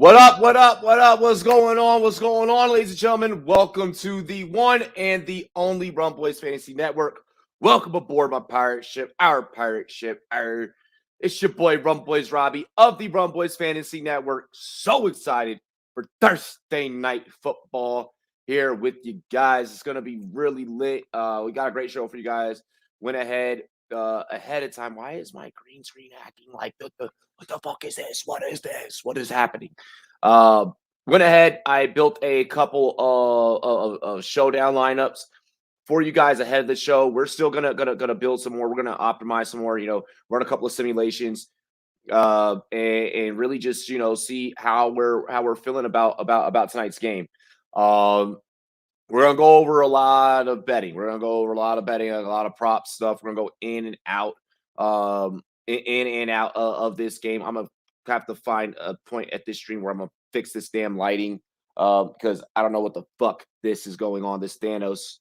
What up? What up? What up? What's going on? What's going on, ladies and gentlemen? Welcome to the one and the only Rumboyz Fantasy Network. Welcome aboard my pirate ship, our pirate ship. It's your boy Rumboyz Robbie of the Rumboyz Fantasy Network. So excited for Thursday night football here with you guys. It's gonna be really lit. We got a great show for you guys. Went ahead of time. Why is my green screen acting like what the fuck is this? What is this? What is happening? Went ahead. I built a couple of showdown lineups for you guys ahead of the show. We're still gonna build some more. We're gonna optimize some more. Run a couple of simulations, and really just see how we're feeling about tonight's game. We're gonna go over a lot of betting. We're gonna go over a lot of betting, a lot of prop stuff. We're gonna go in and out, in and out of this game. I'm gonna have to find a point at this stream where I'm gonna fix this damn lighting, because I don't know what the fuck this is going on. This Thanos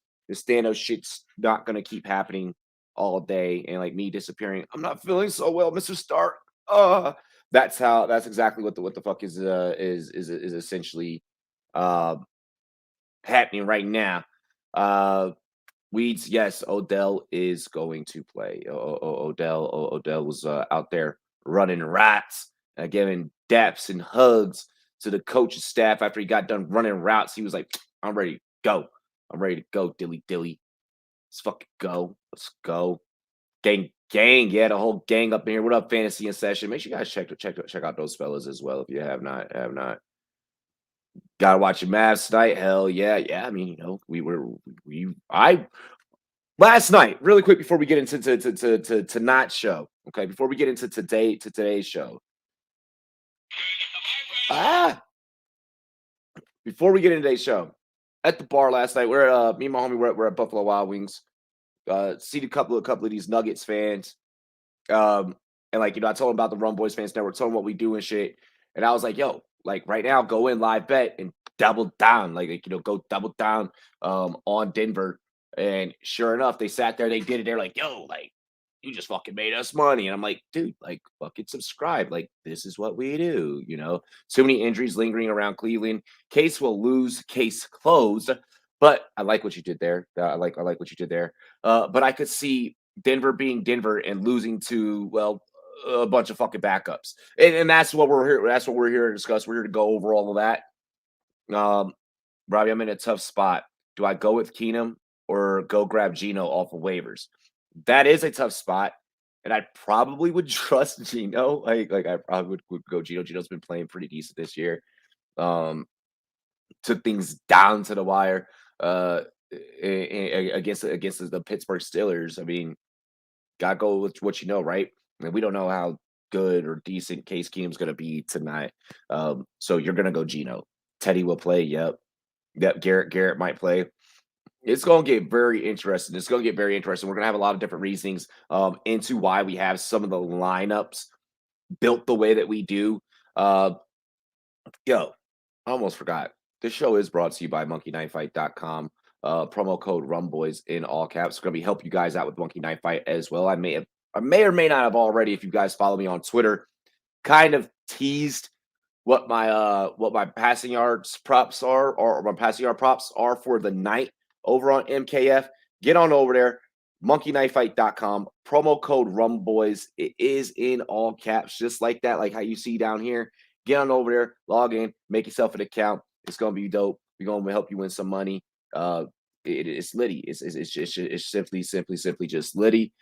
shit's not gonna keep happening all day, and like me disappearing. I'm not feeling so well, Mr. Stark. That's exactly what the fuck is essentially happening right now. Weeds, yes, Odell is going to play. Odell was out there running routes, giving daps and hugs to the coach's staff after he got done running routes. He was like, "I'm ready to go. I'm ready to go, dilly dilly. Let's fucking go. Let's go, gang." Yeah, the whole gang up in here. What up, Fantasy in Session? Make sure you guys check out those fellas as well if you have not. Gotta watch your Mavs tonight. Hell yeah. I mean, I last night, really quick before we get into tonight's show. Okay, before we get into today's show. Before we get into today's show, at the bar last night, we're me and my homie we're at Buffalo Wild Wings. See a couple of these Nuggets fans. And I told him about the Rumboyz Fans Network, told him what we do and shit. And I was like, yo, like right now, go in live bet and double down. Go double down on Denver. And sure enough, they sat there, they did it. They're like, yo, like, you just fucking made us money. And I'm like, dude, like, fucking subscribe. Like, this is what we do, Too many injuries lingering around Cleveland. Case will lose, case closed. But I like what you did there. I like what you did there. But I could see Denver being Denver and losing to, a bunch of fucking backups. And that's what we're here. That's what we're here to discuss. We're here to go over all of that. Robbie, I'm in a tough spot. Do I go with Keenum or go grab Geno off of waivers? That is a tough spot. And I probably would trust Geno. Like I probably would go Geno. Geno's been playing pretty decent this year. Took things down to the wire against the Pittsburgh Steelers. I mean, gotta go with what you know, right? I mean, we don't know how good or decent Case Keenum's going to be tonight. So you're going to go Geno. Teddy will play. Yep. Garrett might play. It's going to get very interesting. We're going to have a lot of different reasonings into why we have some of the lineups built the way that we do. I almost forgot. This show is brought to you by monkeyknifefight.com. Promo code Rumboyz in all caps. It's going to be help you guys out with Monkey Knife Fight as well. I may or may not have already, if you guys follow me on Twitter, kind of teased what my passing yards props are, or my passing yard props are for the night over on MKF. Get on over there, monkeyknifefight.com. Promo code Rumboyz. It is in all caps, just like that, like how you see down here. Get on over there, log in, make yourself an account. It's gonna be dope. We're gonna help you win some money. It's litty. It's simply just litty.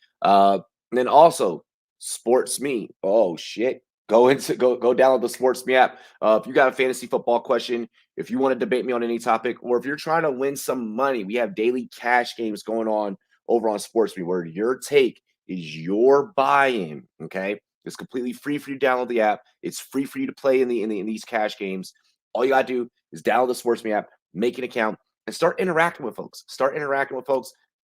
And then also SportsMe. Oh shit. Go download the SportsMe app. If you got a fantasy football question, if you want to debate me on any topic, or if you're trying to win some money, we have daily cash games going on over on SportsMe where your take is your buy-in. Okay. It's completely free for you to download the app. It's free for you to play in these cash games. All you gotta do is download the SportsMe app, make an account, and start interacting with folks.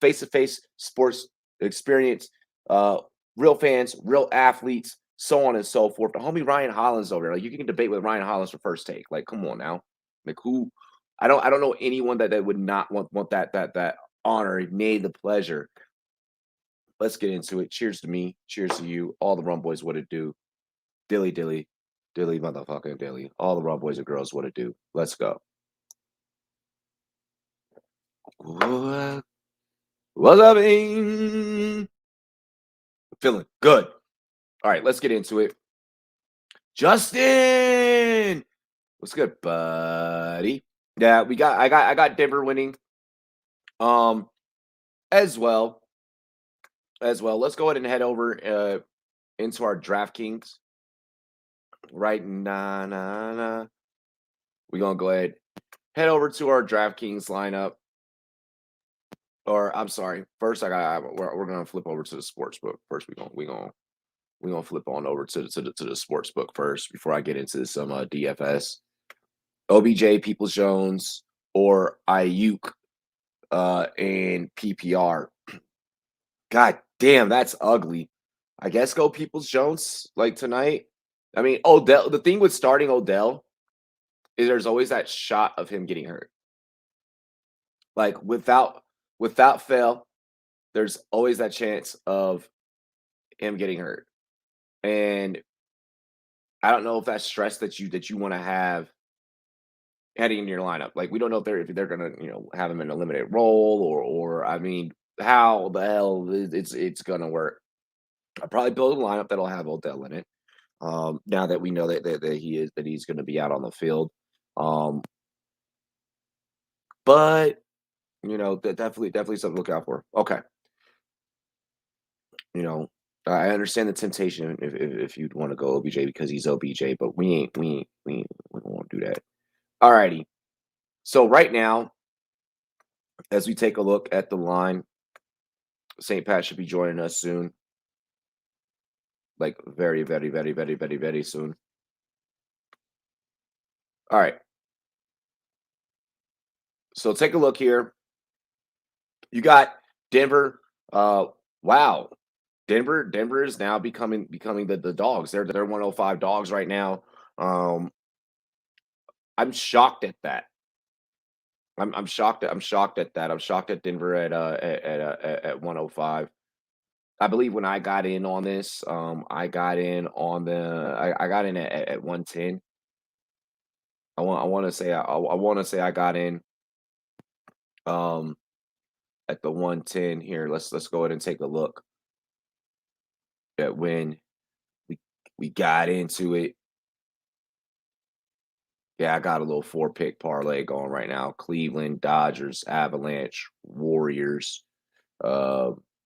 Face-to-face sports experience, real fans, real athletes, so on and so forth. The homie Ryan Hollins over there, like you can debate with Ryan Hollins for first take. Like, come on now. Like who? I don't know anyone that would not want that honor, made the pleasure. Let's get into it. Cheers to me. Cheers to you. All the Rumboyz, what it do. Dilly dilly. Dilly motherfucking dilly. All the Rumboyz and girls, what it do? Let's go. What's up, man? Feeling good. All right, let's get into it. Justin, what's good, buddy? Yeah, I got Denver winning. As well. Let's go ahead and head over into our DraftKings. Right, nah. We're gonna go ahead, head over to our DraftKings lineup. Or I'm sorry. First, we're gonna flip over to the sports book. First, we're gonna flip on over to the sports book first before I get into some DFS. OBJ, Peoples Jones, or Ayuk in PPR. God damn, that's ugly. I guess go Peoples Jones like tonight. I mean, Odell. The thing with starting Odell is there's always that shot of him getting hurt. Like without fail, there's always that chance of him getting hurt. And I don't know if that's stress that you want to have heading into your lineup. Like we don't know if they're gonna have him in a limited role or I mean how the hell it's gonna work. I'll probably build a lineup that'll have Odell in it. Now that we know that he's going to be out on the field, but definitely something to look out for. Okay, I understand the temptation if you'd want to go OBJ because he's OBJ, but we won't do that. Alrighty. So right now, as we take a look at the line, St. Pat should be joining us soon. Like very, very, very, very, very, very soon. All right. So take a look here. You got Denver. Wow. Denver is now becoming the dogs. They're 105 dogs right now. I'm shocked at that. I'm shocked at that. I'm shocked at Denver at 105. I believe when I got in on this, I got in on I got in at 110. I want to say I got in at the 110 here. Let's go ahead and take a look at when we got into it. Yeah, I got a little 4-pick parlay going right now. Cleveland, Dodgers, Avalanche, Warriors.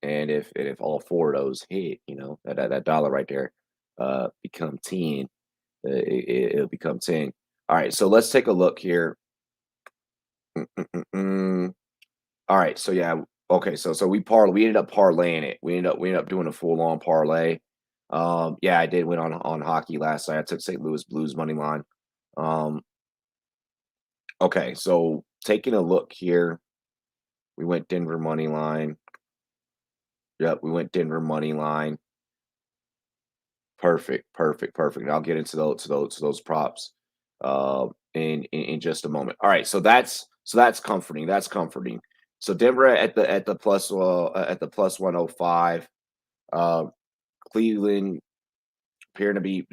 And if all 4 of those hit, that dollar right there become 10. It'll become 10. All right, so let's take a look here. All right, so yeah, okay, so we ended up parlaying it. We ended up doing a full-on parlay. Yeah, I did win on hockey last night. I took St. Louis Blues money line. Okay, so taking a look here, we went Denver money line. Yep, we went Denver money line. Perfect. I'll get into those props in just a moment. All right, so that's comforting. That's comforting. So Denver at the plus 105. Cleveland appearing to be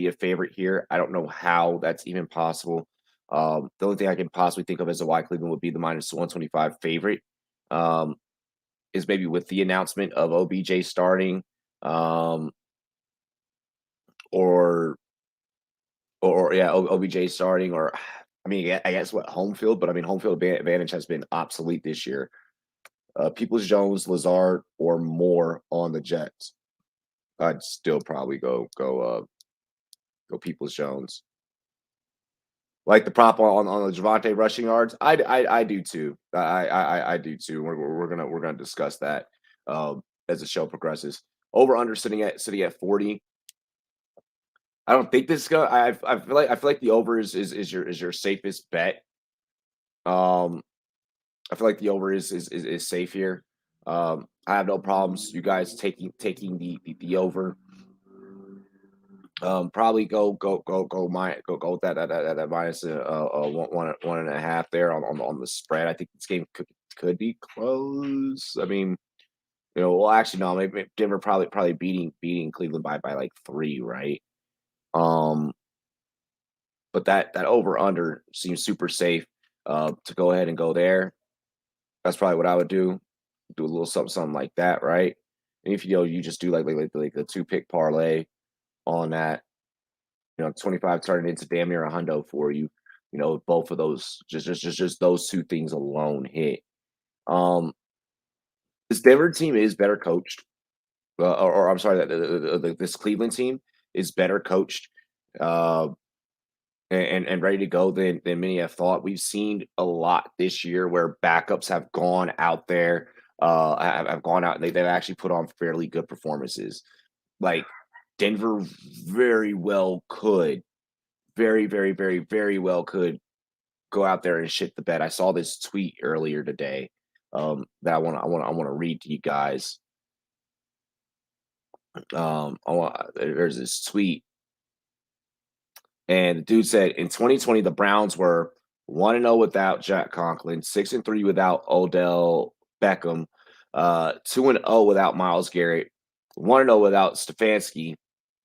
a favorite here. I don't know how that's even possible. The only thing I can possibly think of as to why Cleveland would be the minus 125 favorite is maybe with the announcement of OBJ starting, or yeah, OBJ starting, or I mean, I guess what home field, but I mean, home field advantage has been obsolete this year. Peoples Jones, Lazard, or more on the Jets. I'd still probably go Peoples Jones. Like the prop on the Javonte rushing yards, I do too. I do too. We're gonna discuss that as the show progresses. Over under sitting at 40. I don't think this is gonna. I feel like the over is your safest bet. I feel like the over is safe here. I have no problems. You guys taking the over. Probably go with that minus 1.5 there on the spread. I think this game could be close. I mean, well, actually, no. Maybe Denver probably beating Cleveland by like 3, right? But that over under seems super safe to go ahead and go there. That's probably what I would do. Do a little something like that, right? And if you just do like a 2-pick parlay on that, 25 turning into damn near a hundo for you. Both of those, just those two things alone hit. Um, this Denver team is better coached, or I'm sorry, this Cleveland team is better coached, and ready to go than many have thought. We've seen a lot this year where backups have gone out there, have gone out and they've actually put on fairly good performances. Like Denver very well could, very, very, very, very well could go out there and shit the bed. I saw this tweet earlier today that I want to read to you guys. There's this tweet, and the dude said in 2020 the Browns were 1-0 without Jack Conklin, 6-3 without Odell Beckham, 2-0 without Myles Garrett, 1-0 without Stefanski,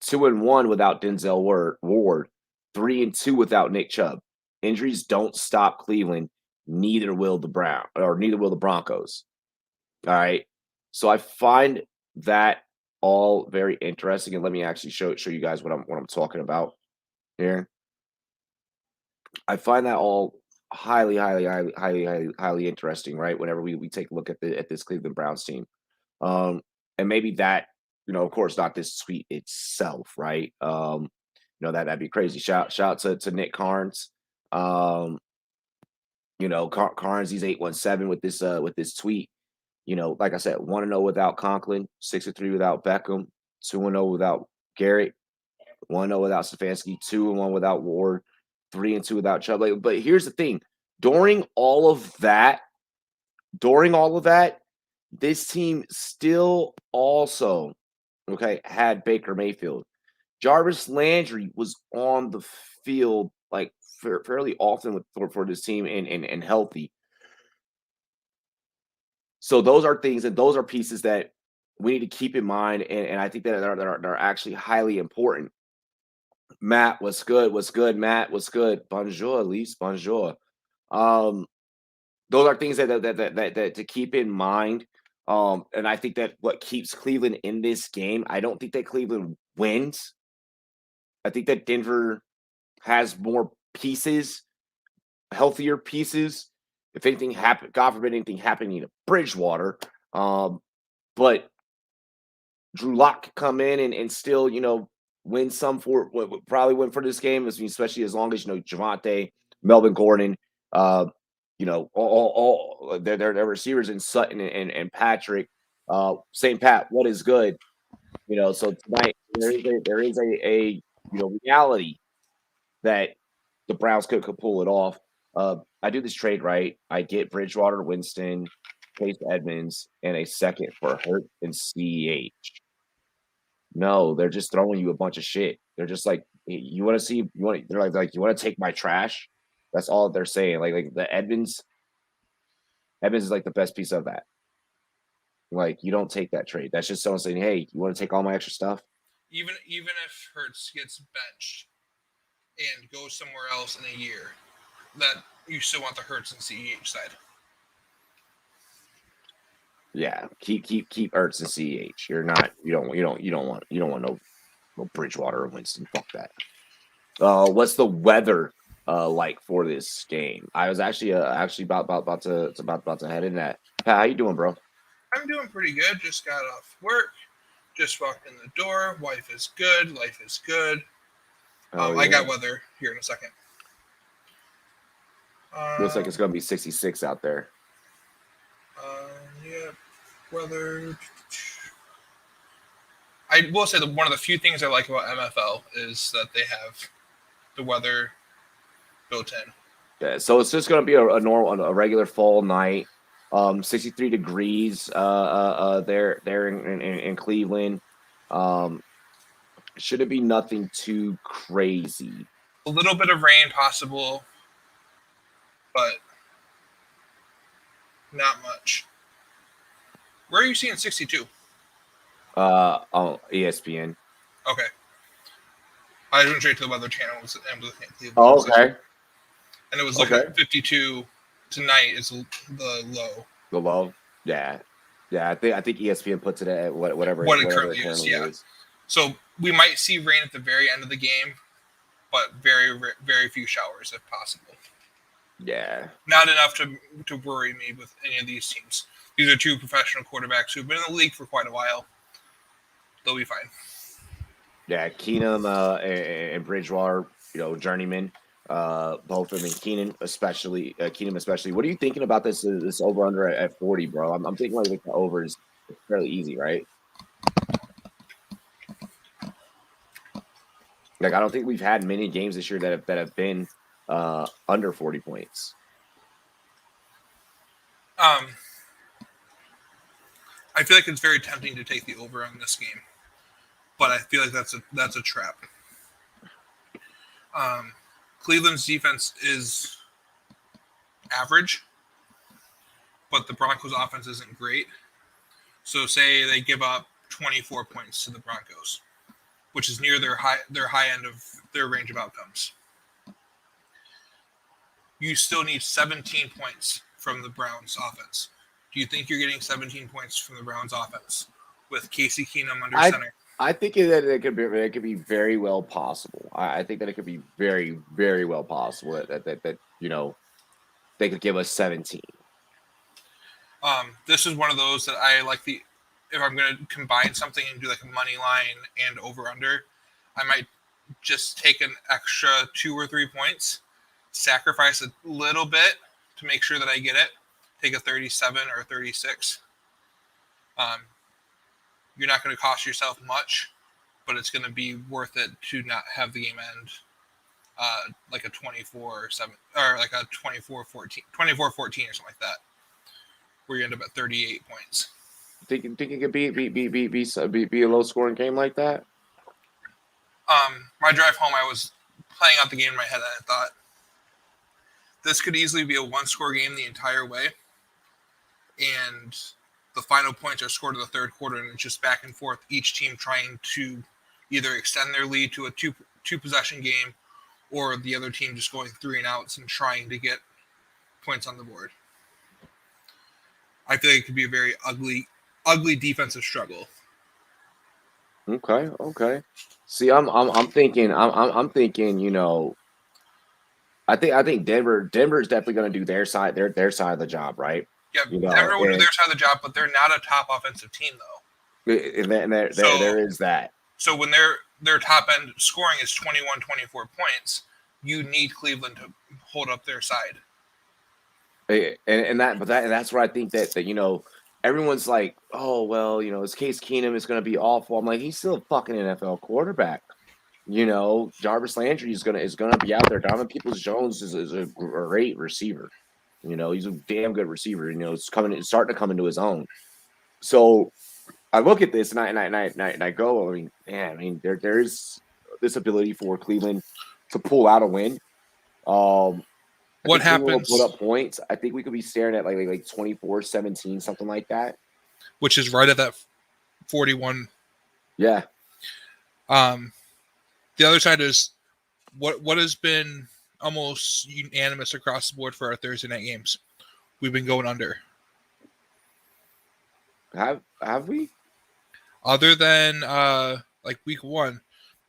2-1 without Denzel Ward, 3-2 without Nick Chubb. Injuries don't stop Cleveland. Neither will the Broncos. All right. So I find that all very interesting, and let me actually show you guys what I'm talking about here. I find that all highly, highly, highly, highly, highly, highly interesting, right? Whenever we take a look at this Cleveland Browns team, and maybe that, of course, not this tweet itself, right? That'd be crazy. Shout out to Nick Carnes. Carnes, he's 817 with this tweet. Like I said, 1-0 without Conklin, 6-3 without Beckham, 2-0 without Garrett, 1-0 without Stefanski, 2-1 without Ward, 3-2 without Chubb. But here's the thing: during all of that, this team still also had Baker Mayfield. Jarvis Landry was on the field like fairly often for this team and healthy. So those are things and those are pieces that we need to keep in mind, and I think that are actually highly important. Matt, what's good? What's good, Matt? What's good? Bonjour, Elise. Bonjour. Those are things that to keep in mind. And I think that what keeps Cleveland in this game, I don't think that Cleveland wins. I think that Denver has more pieces, healthier pieces. If anything happened, God forbid anything happening to Bridgewater, but Drew Lock could come in and still, win some probably win for this game, especially as long as Javonte, Melvin Gordon, all their receivers in Sutton and Patrick, St. Pat. What is good? So tonight there is a reality that the Browns could pull it off. I do this trade right. I get Bridgewater, Winston, Chase Edmonds, and a second for Hurt and CH. No, they're just throwing you a bunch of shit. They're just like, you want to see, they're like, you want to take my trash? That's all they're saying. Like the Edmonds is like the best piece of that. Like, you don't take that trade. That's just someone saying, hey, you want to take all my extra stuff? Even if Hurts gets benched and goes somewhere else in a year, that you still want the Hurts and CEH side. Yeah, keep Ertz and CH. You don't want no Bridgewater or Winston. Fuck that. What's the weather like for this game? I was actually about to head in that. Pat, how you doing, bro? I'm doing pretty good. Just got off work. Just walked in the door. Wife is good. Life is good. Oh, I got weather here in a second. Looks like it's gonna be 66 out there. Yeah, weather. I will say that one of the few things I like about MFL is that they have the weather built in. Yeah, so it's just gonna be a regular fall night. 63 degrees there in Cleveland. Should it be nothing too crazy? A little bit of rain possible, but not much. Where are you seeing 62? On ESPN. Okay. I went straight to the Weather Channel and was looking at Cleveland. Oh, okay. And it was looking at 52 tonight is the low. The low, yeah. I think ESPN puts it at whatever What it it currently is. So we might see rain at the very end of the game, but very, very few showers if possible. Yeah. Not enough to worry me with any of these teams. These are two professional quarterbacks who've been in the league for quite a while. They'll be fine. Yeah, Keenum and Bridgewater, journeyman. Both of them, and Keenum especially. What are you thinking about this over under at 40, bro? I'm thinking like the over is fairly easy, right? Like I don't think we've had many games this year that have been under 40 points. I feel like it's very tempting to take the over on this game, but I feel like that's a trap. Cleveland's defense is average, but the Broncos' offense isn't great. So say they give up 24 points to the Broncos, which is near their high end of their range of outcomes. You still need 17 points from the Browns' offense. Do you think you're getting 17 points from the Browns' offense with Casey Keenum under center? I think that it could be very well possible. I think that it could be very, very well possible that they could give us 17. This is one of those that I like if I'm going to combine something and do like a money line and over under, I might just take an extra 2 or 3 points, sacrifice a little bit to make sure that I get it. Take a 37 or 36. You're not going to cost yourself much, but it's going to be worth it to not have the game end like a 24-7 or like a 24-14 or something like that, where you end up at 38 points. Think it could be a low scoring game like that? My drive home, I was playing out the game in my head, and I thought this could easily be a 1-score game the entire way, and the final points are scored in the third quarter, and it's just back and forth, each team trying to either extend their lead to a two possession game, or the other team just going 3 and outs and trying to get points on the board. I feel like it could be a very ugly defensive struggle. Okay. See, I'm thinking, I think Denver's definitely going to do their side of the job, right? Yeah, Denver will do their side of the job, but they're not a top offensive team, though. And there is that. So when their top end scoring is 21, 24 points, you need Cleveland to hold up their side. And that's where I think that everyone's like, oh well, this Case Keenum is going to be awful. I'm like, he's still a fucking NFL quarterback. Jarvis Landry is gonna be out there. Donovan Peoples-Jones is a great receiver. He's a damn good receiver. It's starting to come into his own. So I look at this and I go, there's this ability for Cleveland to pull out a win. What happens? Put up points. I think we could be staring at like 24-17, something like that. Which is right at that 41. Yeah. The other side is what has been almost unanimous across the board for our Thursday night games. We've been going under. Have we? Other than like week 1,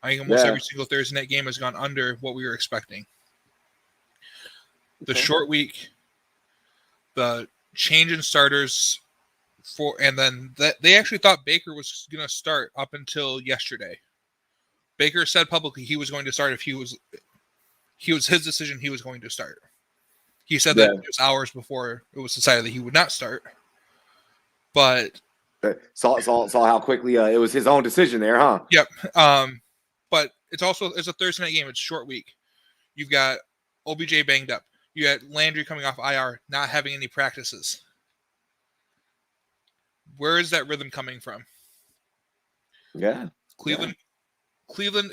I think almost every single Thursday night game has gone under what we were expecting. The short week, the change in starters and then they actually thought Baker was going to start up until yesterday. Baker said publicly he was going to start if it was his decision he was going to start. He said that just hours before it was decided that he would not start. But saw how quickly it was his own decision there, huh? Yep. But it's a Thursday night game. It's a short week. You've got OBJ banged up. You had Landry coming off IR, not having any practices. Where is that rhythm coming from? Yeah. Cleveland,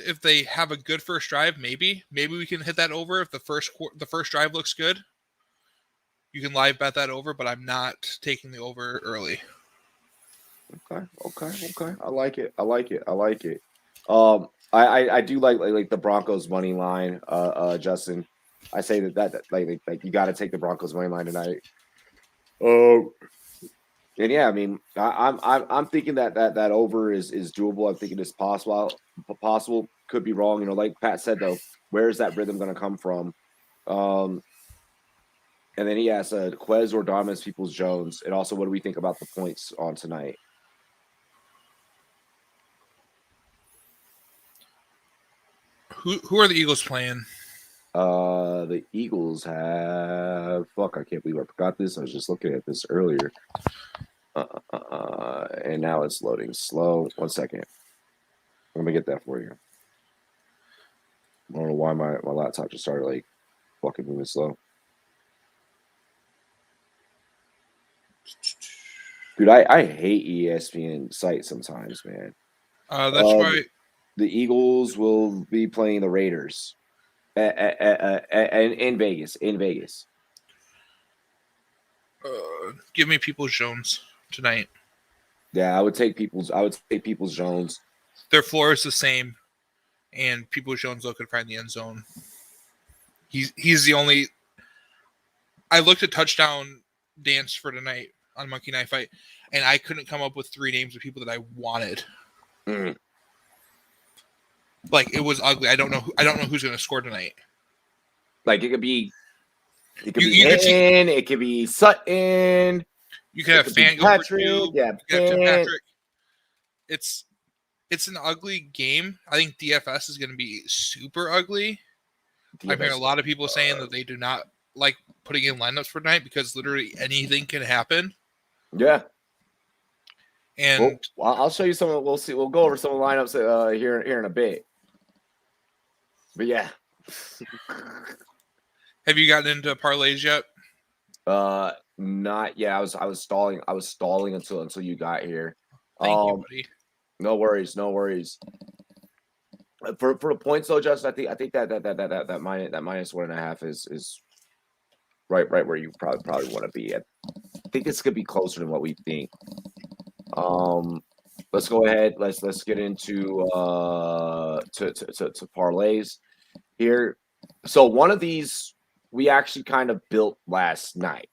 if they have a good first drive, maybe we can hit that over. If the first drive looks good, you can live bet that over, but I'm not taking the over early. Okay. I like it. I do like the Broncos money line, Justin. I say that like you got to take the Broncos money line tonight. Oh, and yeah, I mean, I'm thinking that over is doable. I'm thinking it's possible. Possible, could be wrong. Like Pat said though, where is that rhythm going to come from? And then he asked Quez or Dominus Peoples Jones, and also what do we think about the points on tonight? Who are the Eagles playing? The Eagles have I can't believe I forgot this. I was just looking at this earlier. And now it's loading slow. 1 second. Let me get that for you. I don't know why my laptop just started like fucking moving slow. Dude, I hate ESPN site sometimes, man. That's why the Eagles will be playing the Raiders in Vegas. In Vegas. Give me Peoples Jones tonight. Yeah, I would take Peoples Jones. Their floor is the same, and Peoples Jones could find the end zone. He's the only. I looked at touchdown dance for tonight on Monkey Knife Fight, and I couldn't come up with 3 names of people that I wanted. Mm. Like, it was ugly. I don't know who's going to score tonight. Like, it could be Hinton, it could be Sutton. You could have Fan go for 2. Yeah, Tim Patrick. It's an ugly game. I think DFS is going to be super ugly. I'm hearing a lot of people saying that they do not like putting in lineups for tonight because literally anything can happen. Yeah. And I'll show you some. We'll see. We'll go over some lineups here in a bit. But yeah. Have you gotten into parlays yet? Not yet. I was stalling. I was stalling until you got here. Thank you, buddy. No worries. For the points though, Justin, I think that minus 1.5 is right where you probably want to be. I think this could be closer than what we think. Let's go ahead. Let's get into to parlays here. So one of these we actually kind of built last night.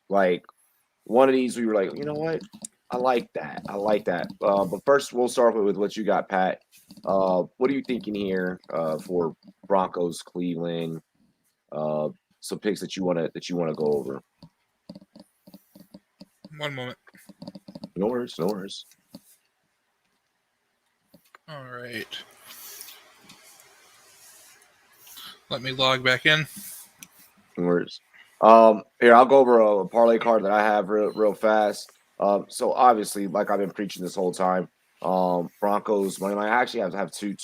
Like one of these, we were like, you know what? I like that. But first, we'll start with what you got, Pat. What are you thinking here for Broncos, Cleveland? Some picks that you want to go over. One moment. No worries. All right. Let me log back in. No worries. Here, I'll go over a parlay card that I have real fast. So obviously, like I've been preaching this whole time, Broncos money line. I actually have two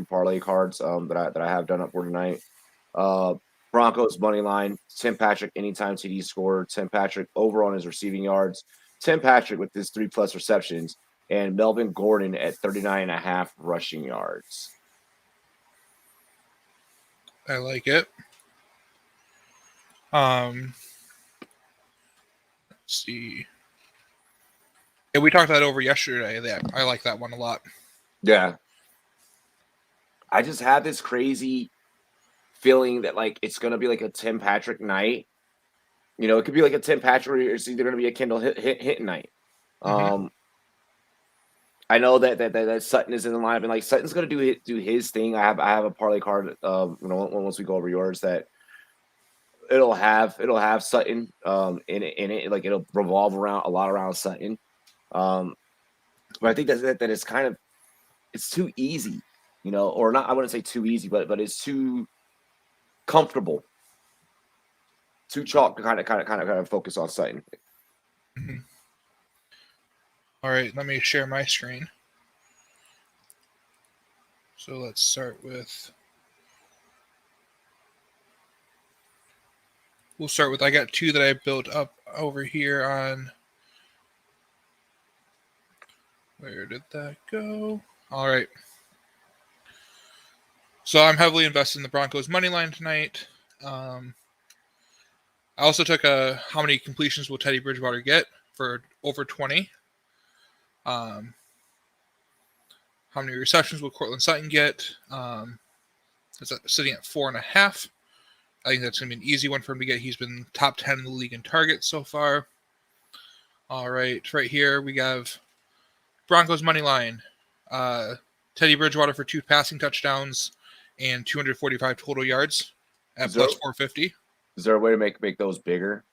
parlay cards that I have done up for tonight. Broncos money line, Tim Patrick anytime TD score, Tim Patrick over on his receiving yards, Tim Patrick with his 3+ receptions, and Melvin Gordon at 39.5 rushing yards. I like it. Let's see. Yeah, we talked that over yesterday. I like that one a lot. Yeah. I just have this crazy feeling that like it's gonna be like a Tim Patrick night. It could be like a Tim Patrick, or it's either gonna be a Kendall hit night. Mm-hmm. I know that Sutton is in the lineup, and like Sutton's gonna do his thing. I have a parlay card. Once we go over yours, that it'll have Sutton in it. Like it'll revolve around Sutton. But I think that it's kind of it's too easy, or not. I wouldn't say too easy, but it's too comfortable, too chalk to kind of focus on Sutton. Mm-hmm. All right, let me share my screen. So let's start with. We'll start with. I got 2 that I built up over here on. Where did that go? All right. So I'm heavily invested in the Broncos money line tonight. I also took how many completions will Teddy Bridgewater get for over 20. How How many receptions will Cortland Sutton get? Is that sitting at 4.5? I think that's going to be an easy one for him to get. He's been top 10 in the league in targets so far. All right, right here we have Broncos money line. Teddy Bridgewater for 2 passing touchdowns and 245 total yards at plus 450. Is there a way to make those bigger?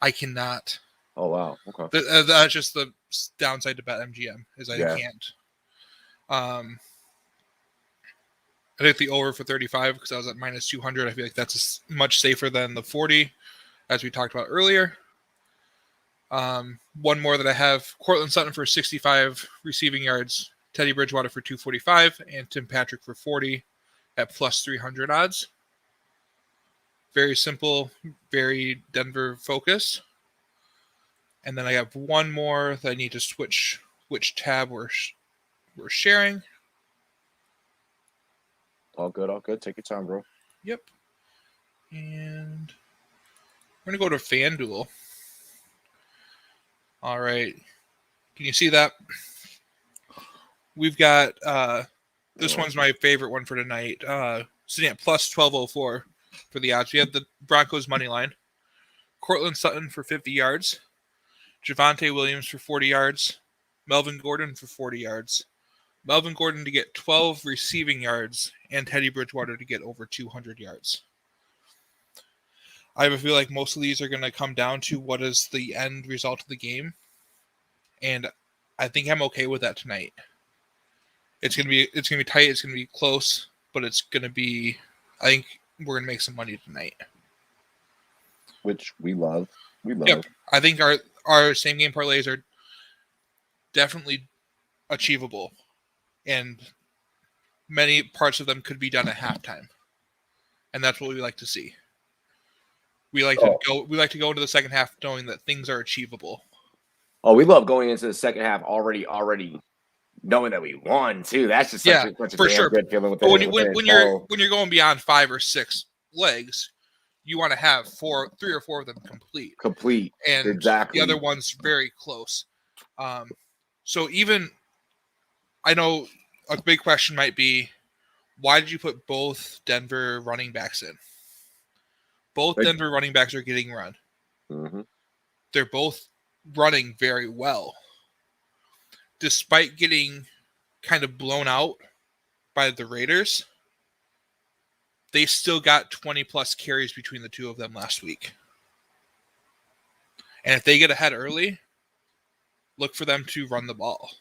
I cannot. Oh, wow. Okay. That's just the downside to BetMGM is I can't. I hit the over for 35 because I was at minus 200. I feel like that's much safer than the 40, as we talked about earlier. One more that I have, Cortland Sutton for 65 receiving yards, Teddy Bridgewater for 245, and Tim Patrick for 40 at plus 300 odds. Very simple, very Denver focused. And then I have one more that I need to switch which tab we're sharing. All good, all good. Take your time, bro. Yep. And we're going to go to Fanduel. All right. Can you see that? We've got, this one's my favorite one for tonight. Sitting at plus 1204 for the odds. We have the Broncos money line. Cortland Sutton for 50 yards. Javonte Williams for 40 yards. Melvin Gordon for 40 yards. Melvin Gordon to get 12 receiving yards and Teddy Bridgewater to get over 200 yards. I have a feel like most of these are going to come down to what is the end result of the game. And I think I'm okay with that tonight. It's going to be tight. It's going to be close, but it's going to be, I think we're going to make some money tonight. Which we love. Yep. I think our same game parlays are definitely achievable. And many parts of them could be done at halftime. And that's what we like to see. We like to go into the second half knowing that things are achievable. Oh, we love going into the second half already knowing that we won too. That's just such a for sure. Good feeling with when you're going beyond 5 or 6 legs, you want to have 3 or 4 of them complete. And exactly. The other one's very close. So even I know a big question might be, why did you put both Denver running backs in? Both Denver running backs are getting run. Mm-hmm. They're both running very well. Despite getting kind of blown out by the Raiders, they still got 20-plus carries between the two of them last week. And if they get ahead early, look for them to run the ball.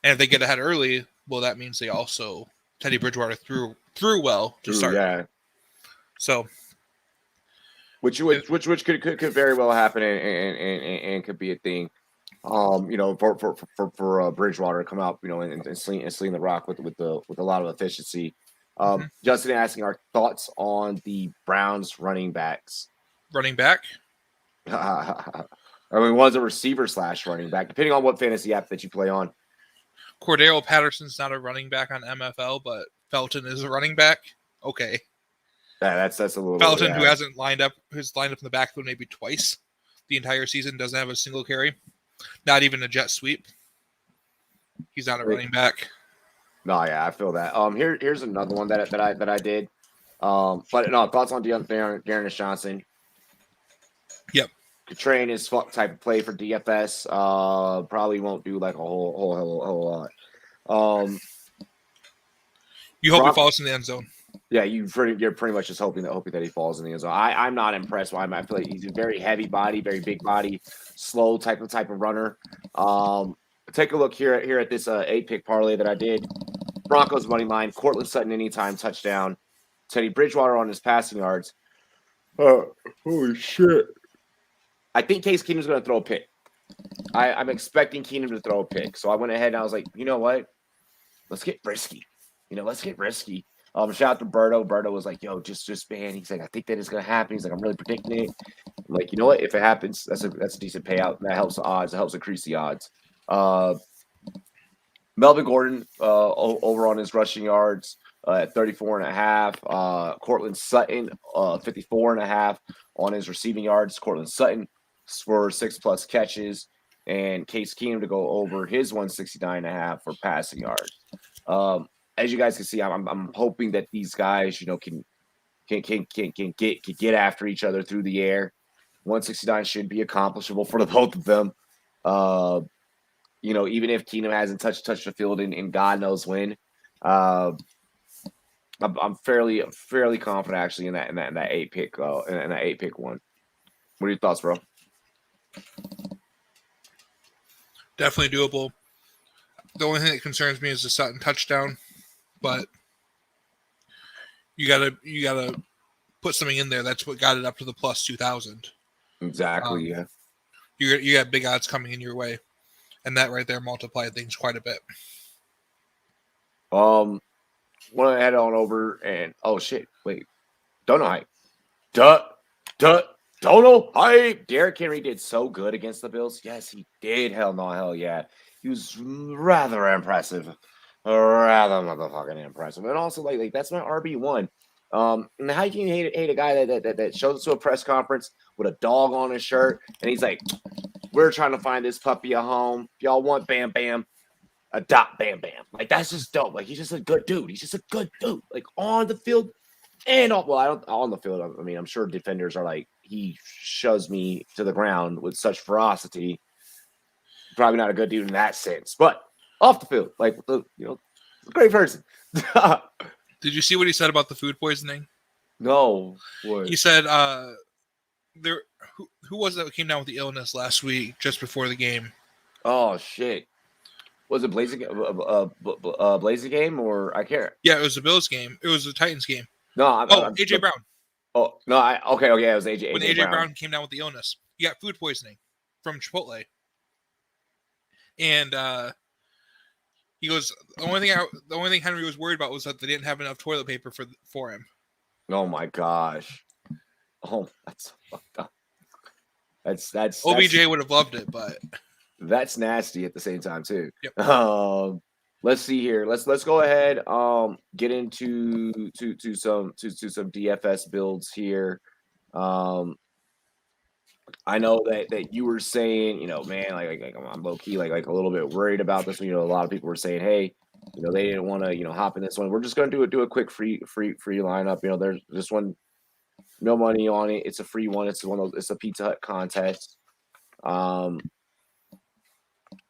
And if they get ahead early, well, that means they also Teddy Bridgewater threw well to start. Yeah. So, which could very well happen and could be a thing. For Bridgewater to come out, and sling the rock with a lot of efficiency. Justin asking our thoughts on the Browns running backs. Running back? One's a receiver / running back, depending on what fantasy app that you play on. Cordero Patterson's not a running back on MFL, but Felton is a running back. Okay. Yeah, that's a little Felton, who hasn't who's lined up in the backfield maybe twice the entire season, doesn't have a single carry, not even a jet sweep. He's not a running back. No, yeah, I feel that. Here's another one that I did. But no, thoughts on Dearness Johnson. Yep. Could train his type of play for DFS. Probably won't do like a whole lot. You hope he falls in the end zone. Yeah, you're pretty much just hoping that he falls in the end zone. I'm not impressed with him. I feel like he's a very heavy body, very big body, slow type of runner. Take a look here at this 8-pick parlay that I did. Broncos money line, Cortland Sutton anytime touchdown, Teddy Bridgewater on his passing yards. Holy shit! I think Case Keenum's going to throw a pick. I'm expecting Keenum to throw a pick, so I went ahead and I was like, you know what? Let's get risky. Shout out to Berto. Berto was like, yo, just man. He's like, I think that is going to happen. He's like, I'm really predicting it. I'm like, you know what? If it happens, that's a decent payout. That helps the odds. It helps increase the odds. Melvin Gordon over on his rushing yards at 34.5. Cortland Sutton 54.5 on his receiving yards. Cortland Sutton for 6+ catches. and Case Keenum to go over his 169.5 for passing yards. As you guys can see, I'm hoping that these guys, can get after each other through the air. 169 should be accomplishable for the both of them. Even if Keenum hasn't touched the field in God knows when, I'm fairly confident actually in that 8-pick in that 8-pick one. What are your thoughts, bro? Definitely doable. The only thing that concerns me is the Sutton touchdown, but you gotta put something in there. That's what got it up to the plus 2,000. Exactly. Yeah. You got big odds coming in your way, and that right there multiplied things quite a bit. Want to head on over and wait, don't know hype. Don't know hype. Derrick Henry did so good against the Bills. Yes, he did. Hell yeah. He was rather impressive. Rather motherfucking impressive. And also, like that's my RB1. And how you can hate a guy that shows up to a press conference with a dog on his shirt, and he's like, "We're trying to find this puppy a home. If y'all want Bam Bam, adopt Bam Bam." Like that's just dope. Like he's just a good dude. He's just a good dude. Like on the field and on the field. I mean, I'm sure defenders are like, he shoves me to the ground with such ferocity. Probably not a good dude in that sense, but off the field, like a great person. Did you see what he said about the food poisoning? No. What? He said, who was that came down with the illness last week, just before the game? Oh shit! Was it Blazing game or I care? Yeah, it was the Bills game. It was the Titans game. No, AJ Brown. Oh no, okay, it was AJ. When AJ Brown came down with the illness, he got food poisoning from Chipotle, and he goes, the only thing Henry was worried about was that they didn't have enough toilet paper for him. Oh my gosh! Oh, that's fucked up. That's OBJ would have loved it, but that's nasty at the same time too. Yep. Let's see here. Let's go ahead. Get into some DFS builds here. I know that you were saying, man, like I'm low key like a little bit worried about this one. A lot of people were saying, hey, they didn't want to hop in this one. We're just gonna do a quick free lineup. There's this one, no money on it. It's a free one. It's a Pizza Hut contest.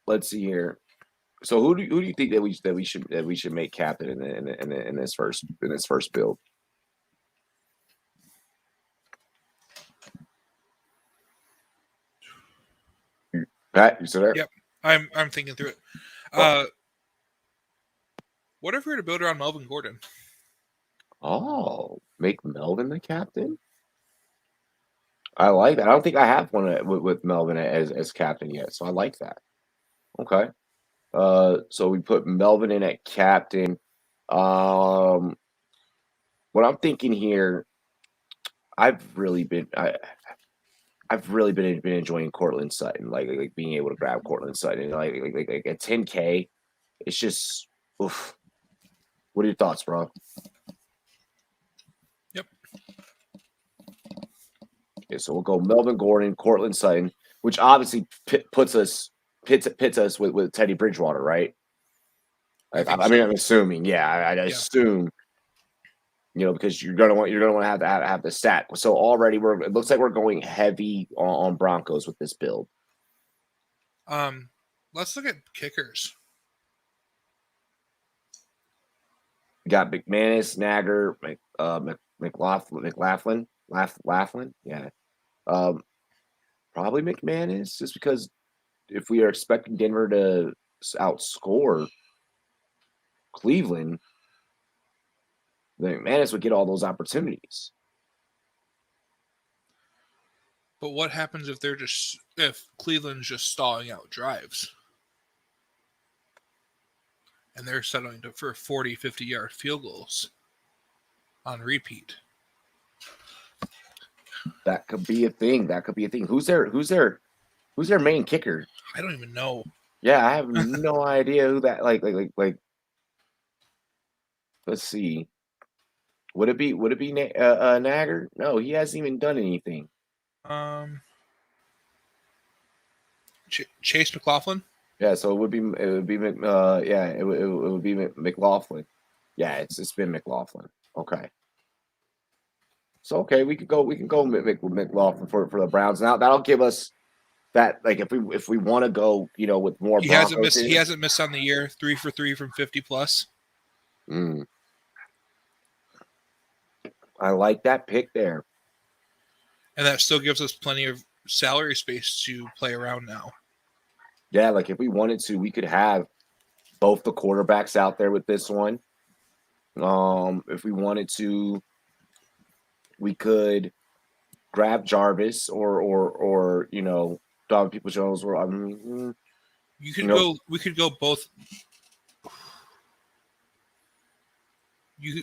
Let's see here. So who do you think that we should make captain in this first build? Pat, you still there? Yep, I'm thinking through it. What if we were to build around Melvin Gordon? Oh, make Melvin the captain? I like that. I don't think I have one with Melvin as captain yet, so I like that. Okay. So we put Melvin in at captain. What I'm thinking here, I've really been enjoying Cortland Sutton, like being able to grab Cortland Sutton, like at 10K. It's just, oof. What are your thoughts, bro? Yep. Okay, so we'll go Melvin Gordon, Cortland Sutton, which obviously pits us with Teddy Bridgewater, right? I mean, I'm assuming, yeah. I assume, because you're gonna want to have the stat. So already it looks like we're going heavy on Broncos with this build. Let's look at kickers. We got McManus, Nagger, McLaughlin, yeah. Probably McManus, just because if we are expecting Denver to outscore Cleveland, then McManus would get all those opportunities. But what happens if Cleveland's just stalling out drives? And they're settling for 40, 50-yard field goals on repeat. That could be a thing. Who's their main kicker? I don't even know. Yeah, I have no idea who that like. Let's see. Would it be Nagger? No, he hasn't even done anything. Chase McLaughlin. Yeah, so it would be McLaughlin. Yeah, it's been McLaughlin. Okay. So okay, we can go McLaughlin for the Browns. Now that'll give us that, like, if we want to go, with more He Broncos. hasn't missed on the year. 3 for 3 from 50 plus. I like that pick there. And that still gives us plenty of salary space to play around now. Yeah, like if we wanted to, we could have both the quarterbacks out there with this one. If we wanted to, we could grab Jarvis or Donovan Peoples-Jones. Or we could go both.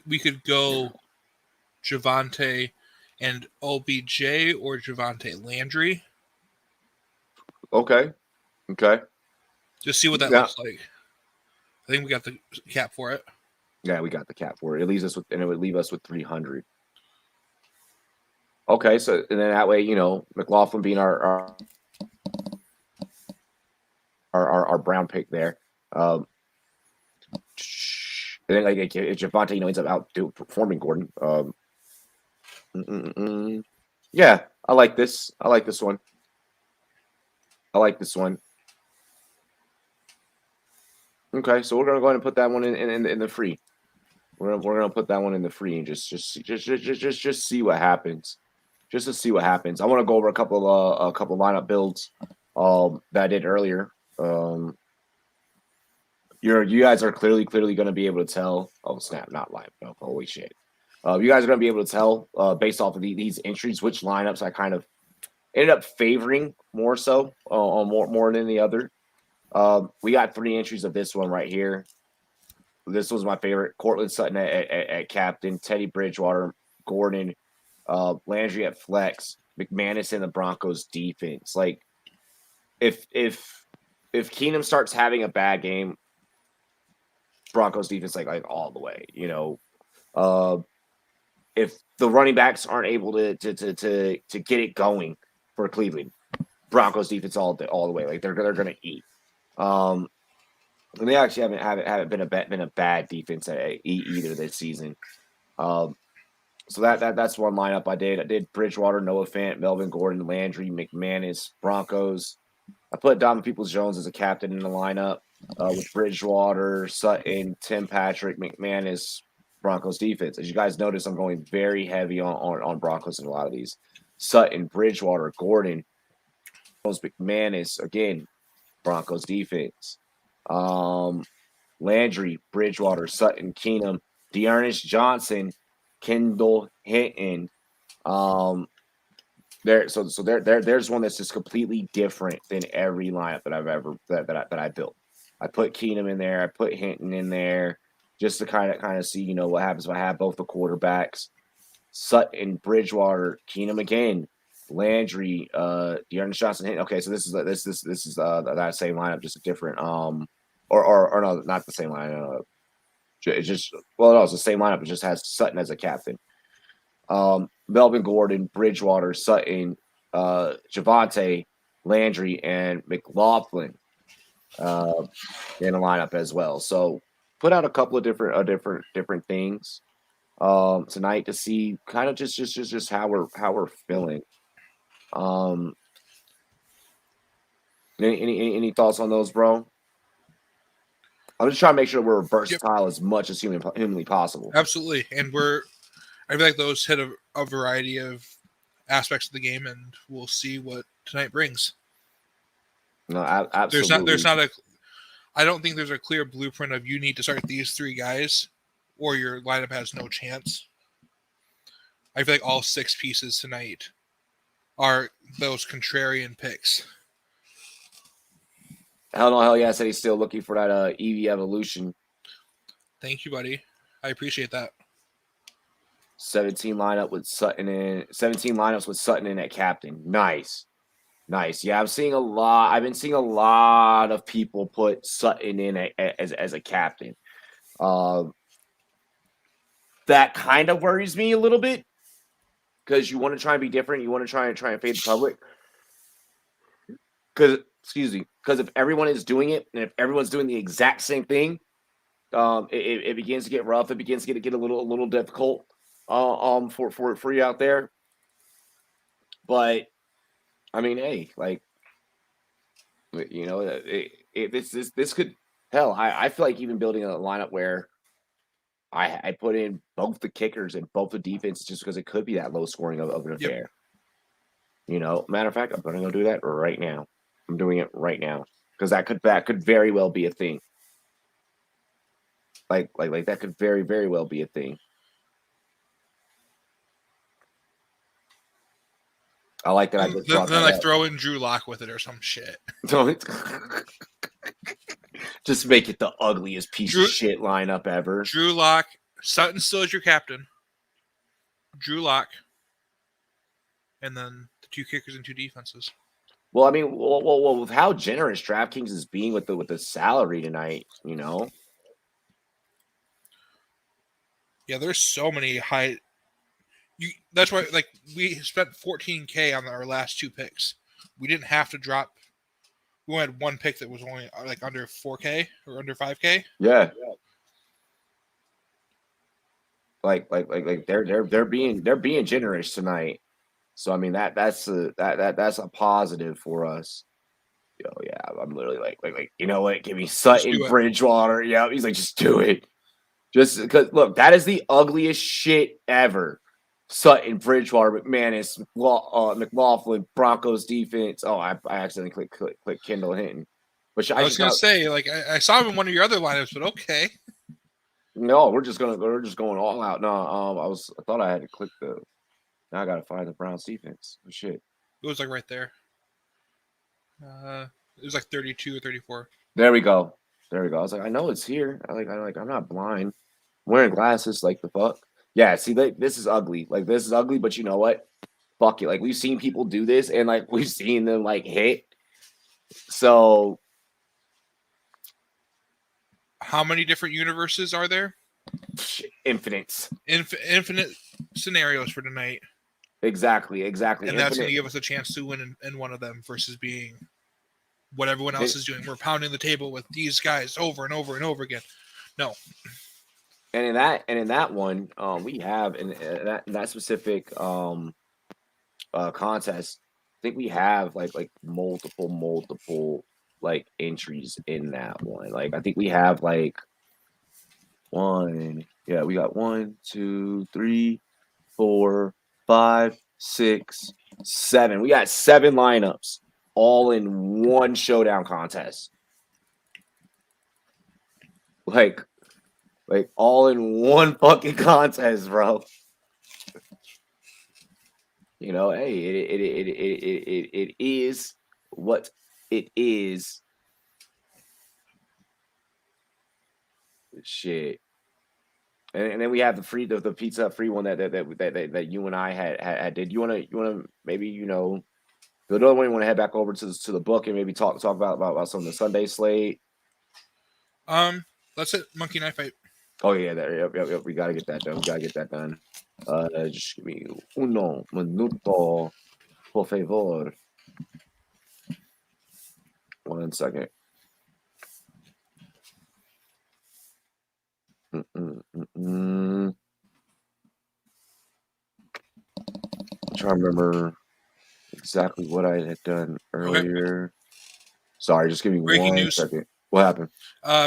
We could go Javonte and OBJ or Javonte Landry. Okay. Just see what that looks like. I think we got the cap for it. Yeah, we got the cap for it. It leaves us with, and it would leave us with 300. Okay, so and then that way, McLaughlin being our Brown pick there. And then like if Javonte, ends up outperforming Gordon. Yeah, I like this. I like this one. Okay, so we're gonna go ahead and put that one in the free. We're gonna put that one in the free and just see what happens. Just to see what happens. I want to go over a couple lineup builds that I did earlier. You guys are clearly going to be able to tell. Oh snap! Not live. No, holy shit. You guys are going to be able to tell based off of these entries which lineups I kind of ended up favoring more so more than the other. We got 3 entries of this one right here. This was my favorite. Cortland Sutton at captain, Teddy Bridgewater, Gordon, Landry at flex, McManus in the Broncos defense. Like, if Keenum starts having a bad game, Broncos defense like all the way. If the running backs aren't able to get it going for Cleveland, Broncos defense all the way. Like they're gonna eat. And they actually haven't been a bad defense either this season. So that's one lineup I did. I did Bridgewater, Noah Fant, Melvin Gordon, Landry, McManus, Broncos. I put Donovan Peoples-Jones as a captain in the lineup with Bridgewater, Sutton, Tim Patrick, McManus, Broncos defense. As you guys notice, I'm going very heavy on Broncos in a lot of these. Sutton, Bridgewater, Gordon, McManus, again, Broncos defense. Landry, Bridgewater, Sutton, Keenum, Dearness Johnson, Kendall Hinton. There's one that's just completely different than every lineup that I've ever that I built. I put Keenum in there, I put Hinton in there, just to kind of see what happens if I have both the quarterbacks. Sutton, Bridgewater, Keenum again, Landry, Dearness Johnson, Hinton. Okay, so this is that same lineup, just a different or no, not the same lineup. It's just it's the same lineup. It just has Sutton as a captain. Melvin Gordon, Bridgewater, Sutton, Javonte, Landry, and McLaughlin in a lineup as well. So put out a couple of different things tonight to see kind of just how we're feeling. Any thoughts on those, bro? I'm just trying to make sure we're versatile as much as humanly possible. Absolutely, and I feel like those hit a variety of aspects of the game, and we'll see what tonight brings. No, absolutely. I don't think there's a clear blueprint of you need to start these 3 guys, or your lineup has no chance. I feel like all 6 pieces tonight are those contrarian picks. Hell yeah, I said he's still looking for that EV evolution. Thank you, buddy. I appreciate that. 17 lineups with Sutton in at captain. Nice. Yeah, I've been seeing a lot of people put Sutton in as a captain. That kind of worries me a little bit because you want to try and be different. You want to try and fade the public. Because excuse me, because if everyone is doing it and if everyone's doing the exact same thing, it begins to get rough. It begins to get a little difficult for you out there. But I mean, hey, like, you know, this could hell. I feel like even building a lineup where I put in both the kickers and both the defenses just because it could be that low scoring of an affair. You know, matter of fact, I'm going to go do that right now. I'm doing it right now because that could very well be a thing. Like that could very well be a thing. I like that. I just then like throw in Drew Lock with it or some shit. Just make it the ugliest piece of shit lineup ever. Drew Lock, Sutton still is your captain. Drew Lock, and then the 2 kickers and 2 defenses. Well, I mean, well, with how generous DraftKings is being with the salary tonight, you know. Yeah, there's so many high. That's why, like, we spent $14K on our last 2 picks. We didn't have to drop. We had 1 pick that was only like under 4K or under 5K. Yeah. Like they're being generous tonight. So I mean that's a positive for us. Yo, yeah, I'm literally like you know what? Give me Sutton, Bridgewater. Yeah, he's like, just do it. Just because look, that is the ugliest shit ever. Sutton, Bridgewater, McManus, McLaughlin, Broncos defense. Oh, I accidentally click Kendall Hinton. Which I was gonna say, like I saw him in one of your other lineups, but okay. No, we're just going all out. No, I thought I had to click the. Now I gotta find the Browns defense. Oh, shit. It was like right there. It was like 32 or 34. There we go. I was like, I know it's here. I'm not blind. I'm wearing glasses. Like the fuck. Yeah. See, this is ugly. Like this is ugly. But you know what? Fuck it. Like we've seen people do this, and like we've seen them like hit. So. How many different universes are there? Infinite scenarios for tonight. Exactly. And that's going to give us a chance to win in one of them versus being what everyone else is doing. We're pounding the table with these guys over and over and over again. No. And in that one, we have in that specific contest, I think we have like multiple like entries in that one. Like I think we have like we got 1, 2, 3, 4, 5, 6, 7. We got 7 lineups all in one showdown contest. Like all in one fucking contest, bro. You know, hey, it is what it is. Shit. And then we have the pizza free one that you and I had did. You wanna maybe, you know, the other one you want to head back over to the book and maybe talk about some of the Sunday slate. Let's hit Monkey Knife Fight. Oh yeah, yep. We gotta get that done. Just give me uno minuto, por favor. 1 second. I'm trying to remember exactly what I had done earlier. Okay. Sorry, just give me Breaking 1 news. second. What happened?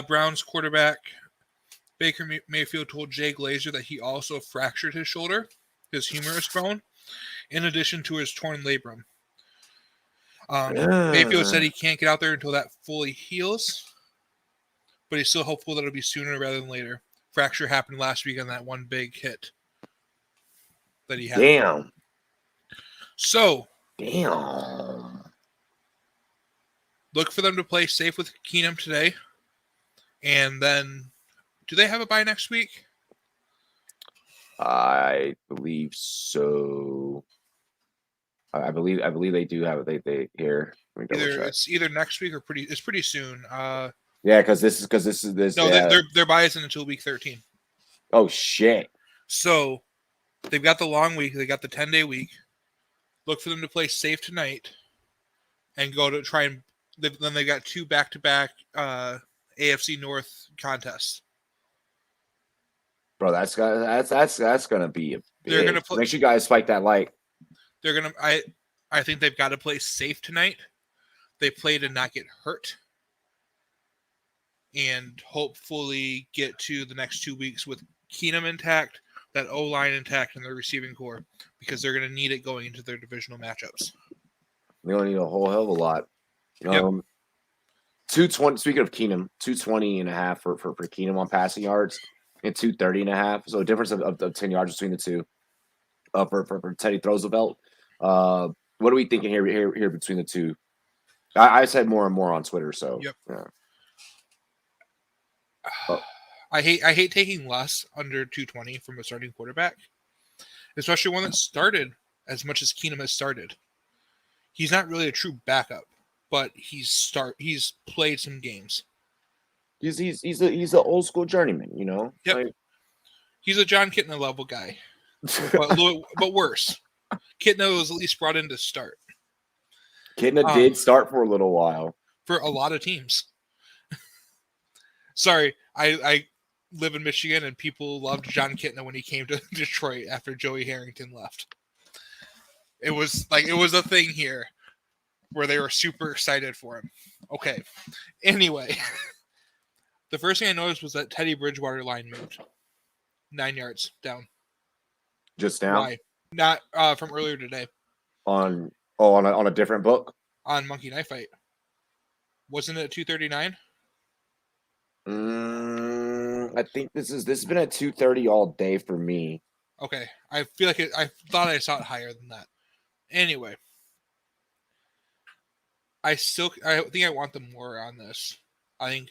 Browns quarterback Baker Mayfield told Jay Glazer that he also fractured his shoulder, his humerus bone, in addition to his torn labrum. Mayfield said he can't get out there until that fully heals, but he's still hopeful that it'll be sooner rather than later. Fracture happened last week on that one big hit that he had. Damn. So. Damn. Look for them to play safe with Keenum today. And then, do they have a bye next week? I believe so. I believe they do have it. They here. It's either next week or it's pretty soon. Yeah, because this is. No, their bye isn't until week 13. Oh shit! So they've got the long week. They got the 10-day week. Look for them to play safe tonight, and go to try and Then they got 2 back-to-back AFC North contests. Bro, that's gonna be a big. They're gonna Make sure you guys spike that like. They're gonna. I think they've got to play safe tonight. They play to not get hurt, and hopefully get to the next 2 weeks with Keenum intact, that O-line intact, and their receiving core, because they're gonna need it going into their divisional matchups. They're gonna need a whole hell of a lot. Yep. 220. Speaking of Keenum, 220.5 for Keenum on passing yards, and 230.5. So a difference of 10 yards between the two. For Teddy Roosevelt. What are we thinking here between the two? I said more and more on Twitter. So yep. Yeah. I hate taking less under 220 from a starting quarterback, especially one that started as much as Keenum has started. He's not really a true backup, but he's played some games. He's an old school journeyman, you know. Yep. Like, he's a John Kitna level guy, but worse. Kitna was at least brought in to start. Kitna did start for a little while for a lot of teams. Sorry, I live in Michigan, and people loved John Kitna when he came to Detroit after Joey Harrington left. It was a thing here where they were super excited for him. Okay. Anyway, the first thing I noticed was that Teddy Bridgewater line moved 9 yards down. Just now? Why? Not from earlier today. On a different book? On Monkey Knife Fight. Wasn't it 239? I think this has been at 230 all day for me. Okay. I feel like I thought I saw it higher than that. Anyway. I think I want them more on this. I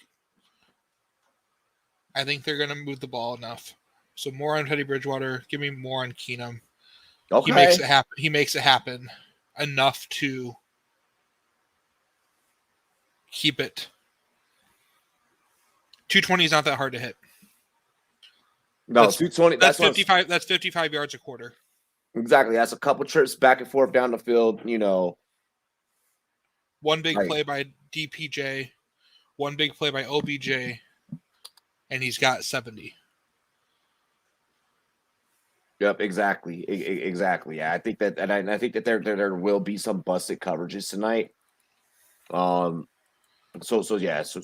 think they're gonna move the ball enough. So more on Teddy Bridgewater. Give me more on Keenum. Okay. He makes it happen enough to keep it. 220 is not that hard to hit. No, 220. That's 55. That's 55 yards a quarter. Exactly. That's a couple trips back and forth down the field. You know, one big play by DPJ, one big play by OBJ, and he's got 70. Yep, exactly. Exactly. Yeah, I think that, and I think that there will be some busted coverages tonight. So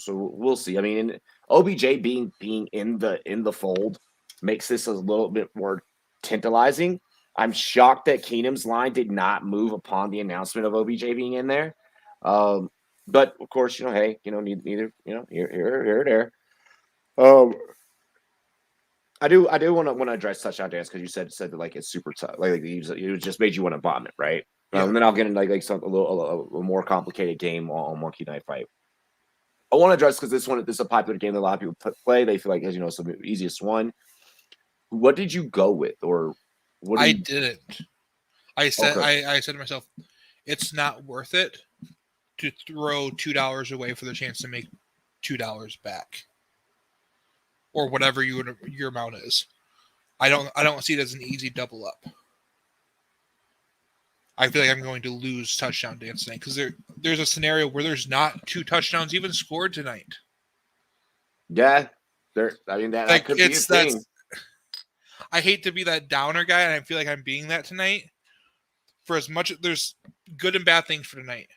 we'll see. I mean, OBJ being in the fold makes this a little bit more tantalizing. I'm shocked that Keenum's line did not move upon the announcement of OBJ being in there. But of course, hey, neither, here or there. I do want to address touchdown dance because you said that like it's super tough, like it just made you want to vomit, right? Yeah. And then I'll get into like some a more complicated game on Monkey Knife Fight. I want to address because this is a popular game that a lot of people play. They feel like it's the easiest one. What did you go with, or what? I didn't. I said I said to myself, it's not worth it to throw $2 away for the chance to make $2 back, or whatever your amount is. I don't see it as an easy double up. I feel like I'm going to lose touchdown dance tonight because there's a scenario where there's not 2 touchdowns even scored tonight. Yeah, that could be a thing. I hate to be that downer guy, and I feel like I'm being that tonight. For as much there's good and bad things for tonight,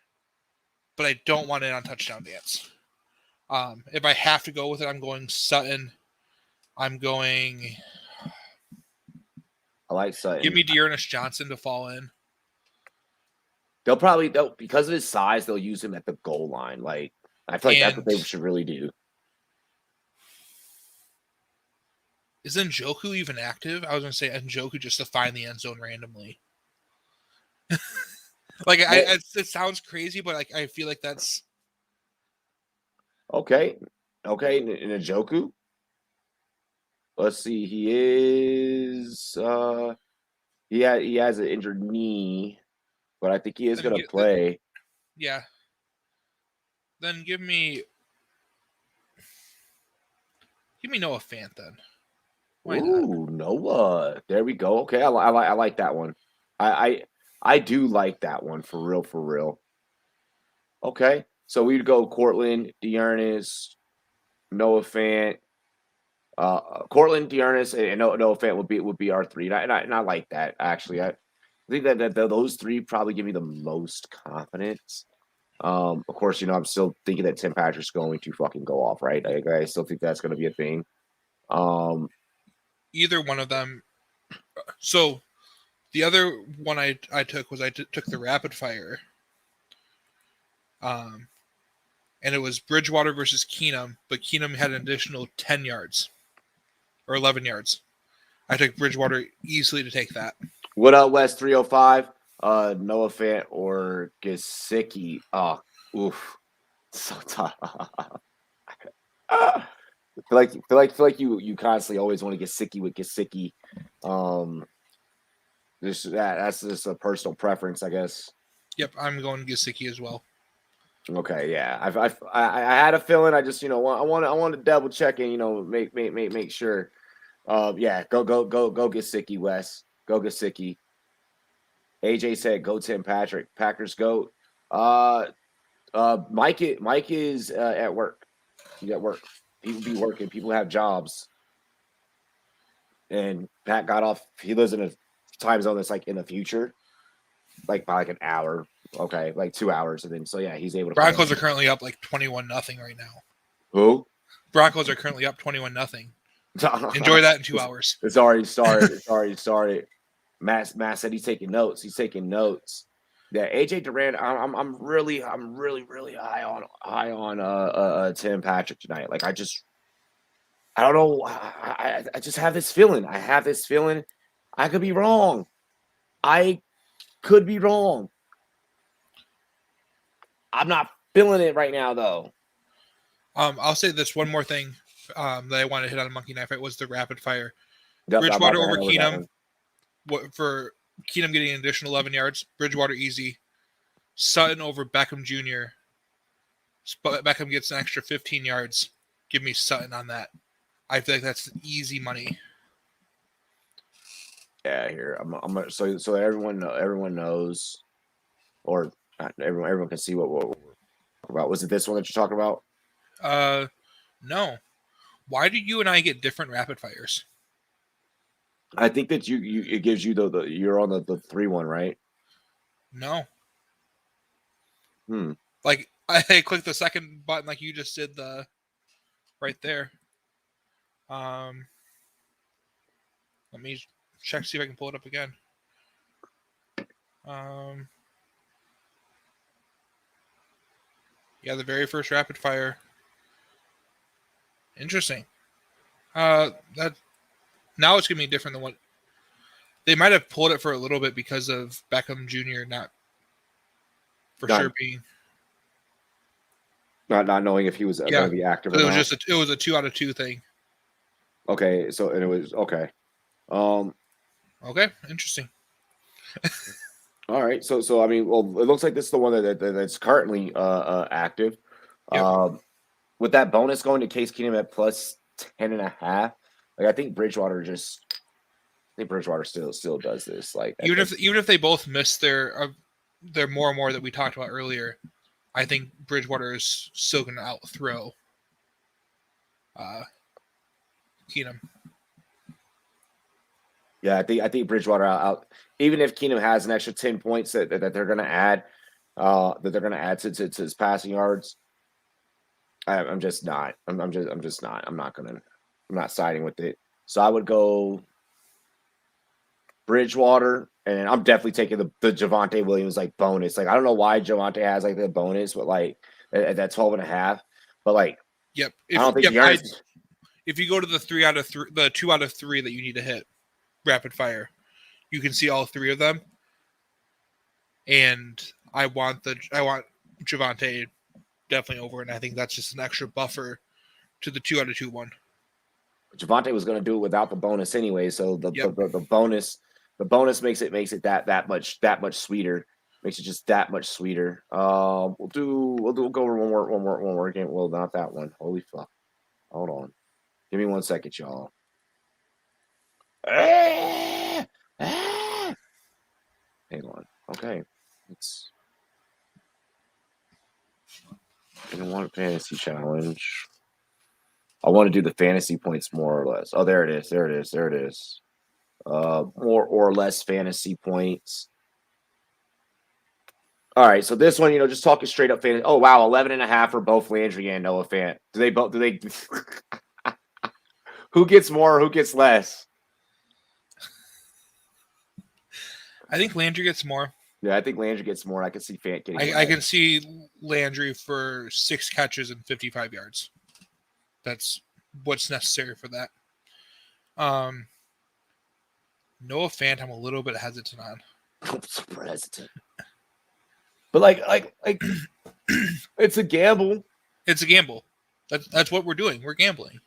but I don't want it on touchdown dance. If I have to go with it, I'm going Sutton. I like Sutton. Give me Dearness Johnson to fall in. They'll because of his size, they'll use him at the goal line. Like I feel like that's what they should really do. Is Njoku even active? I was going to say Njoku just to find the end zone randomly. It sounds crazy, but I feel like that's okay. Njoku. Let's see. He is. He has an injured knee, but I think he is going to play. Yeah. Then give me Noah Fant then. Why not? Noah. There we go. Okay, I like that one. I do like that one for real. Okay. So we'd go Cortland, Dearness, Noah Fant. Cortland, Dearness, and Noah Fant would be our three. And I like that, actually. I think that those three probably give me the most confidence. Of course, I'm still thinking that Tim Patrick's going to fucking go off, right? I still think that's going to be a thing. Either one of them. So the other one I took was took the rapid fire. And it was Bridgewater versus Keenum, but Keenum had an additional 10 yards or 11 yards. I took Bridgewater easily to take that. What up, West 305? Noah Fant or Gesicki? Oh, oof, so tough. feel like you constantly always want to get Gesicki with Gesicki. That's just a personal preference, I guess. Yep, I'm going Gesicki as well. Okay, yeah. I had a feeling. I just I want to double check and make sure. Yeah, go Gesicki, Wes. Go Gesicki. AJ said go Tim Patrick. Packers goat. Mike is at work. He's at work. People be working. People have jobs. And Pat got off. He lives in a time zone that's like in the future, like by like an hour. Okay, like 2 hours, and then yeah, he's able to. Broncos are currently up like 21-0 right now. Who? Broncos are currently up 21-0. Enjoy that in 2 hours. It's already started. It's already started. Matt said he's taking notes. He's taking notes. Yeah, AJ Durant. I'm really high on Tim Patrick tonight. Like I don't know. I just have this feeling. I have this feeling. I could be wrong. I could be wrong. I'm not feeling it right now, though. I'll say this one more thing that I wanted to hit on a Monkey Knife Fight was the rapid fire. Bridgewater over Keenum. For Keenum getting an additional 11 yards. Bridgewater easy. Sutton over Beckham Jr. Beckham gets an extra 15 yards. Give me Sutton on that. I feel like that's easy money. Yeah, here I'm so everyone knows, or not everyone can see what we're talking about. Was it this one that you're talking about? No. Why do you and I get different rapid fires? I think that it gives you the you're on the 3-1, right? No. Like I clicked the second button like you just did the right there. Let me check, see if I can pull it up again. Yeah, the very first rapid fire. Interesting. That now it's gonna be different than what they might have pulled it for a little bit because of Beckham Jr. not sure being not knowing if he was going to be active. It was it was a 2 out of 2 thing. Okay, so and it was okay. Okay, interesting. All right, so I mean, well, it looks like this is the one that's currently active. Yep. With that bonus going to Case Keenum at plus 10.5, like I think Bridgewater still does this. Like even if they both miss their more and more that we talked about earlier, I think Bridgewater is still going to outthrow Keenum. Yeah, I think Bridgewater out. Even if Keenum has an extra 10 points that they're going to add, to his passing yards, I'm just not. I'm not siding with it. So I would go Bridgewater, and I'm definitely taking the Javonte Williams like bonus. Like I don't know why Javonte has like the bonus, but like at that 12.5. But like, yep. I don't think if you go to the 2 out of 3 that you need to hit rapid fire, you can see all 3 of them. And I want Javonte definitely over, and I think that's just an extra buffer to the 2 out of 2 one. Javonte was going to do it without the bonus anyway, so the bonus makes it that much sweeter. Makes it just that much sweeter. We'll go over one more game. Well, not that one. Holy fuck! Hold on, give me 1 second, y'all. Hang on. Okay, don't want a fantasy challenge. I want to do the fantasy points more or less. Oh, there it is. There it is. There it is. More or less fantasy points. All right, so this one, just talking straight up fantasy. Oh wow, 11.5 for both Landry and Noah Fant. Do they? Who gets more? Who gets less? I think Landry gets more. Yeah, I think Landry gets more. I can see Fant getting. I can see Landry for 6 catches and 55 yards. That's what's necessary for that. Noah Fant, I'm a little bit hesitant on. I'm super hesitant. But like, it's a gamble. It's a gamble. That's what we're doing. We're gambling.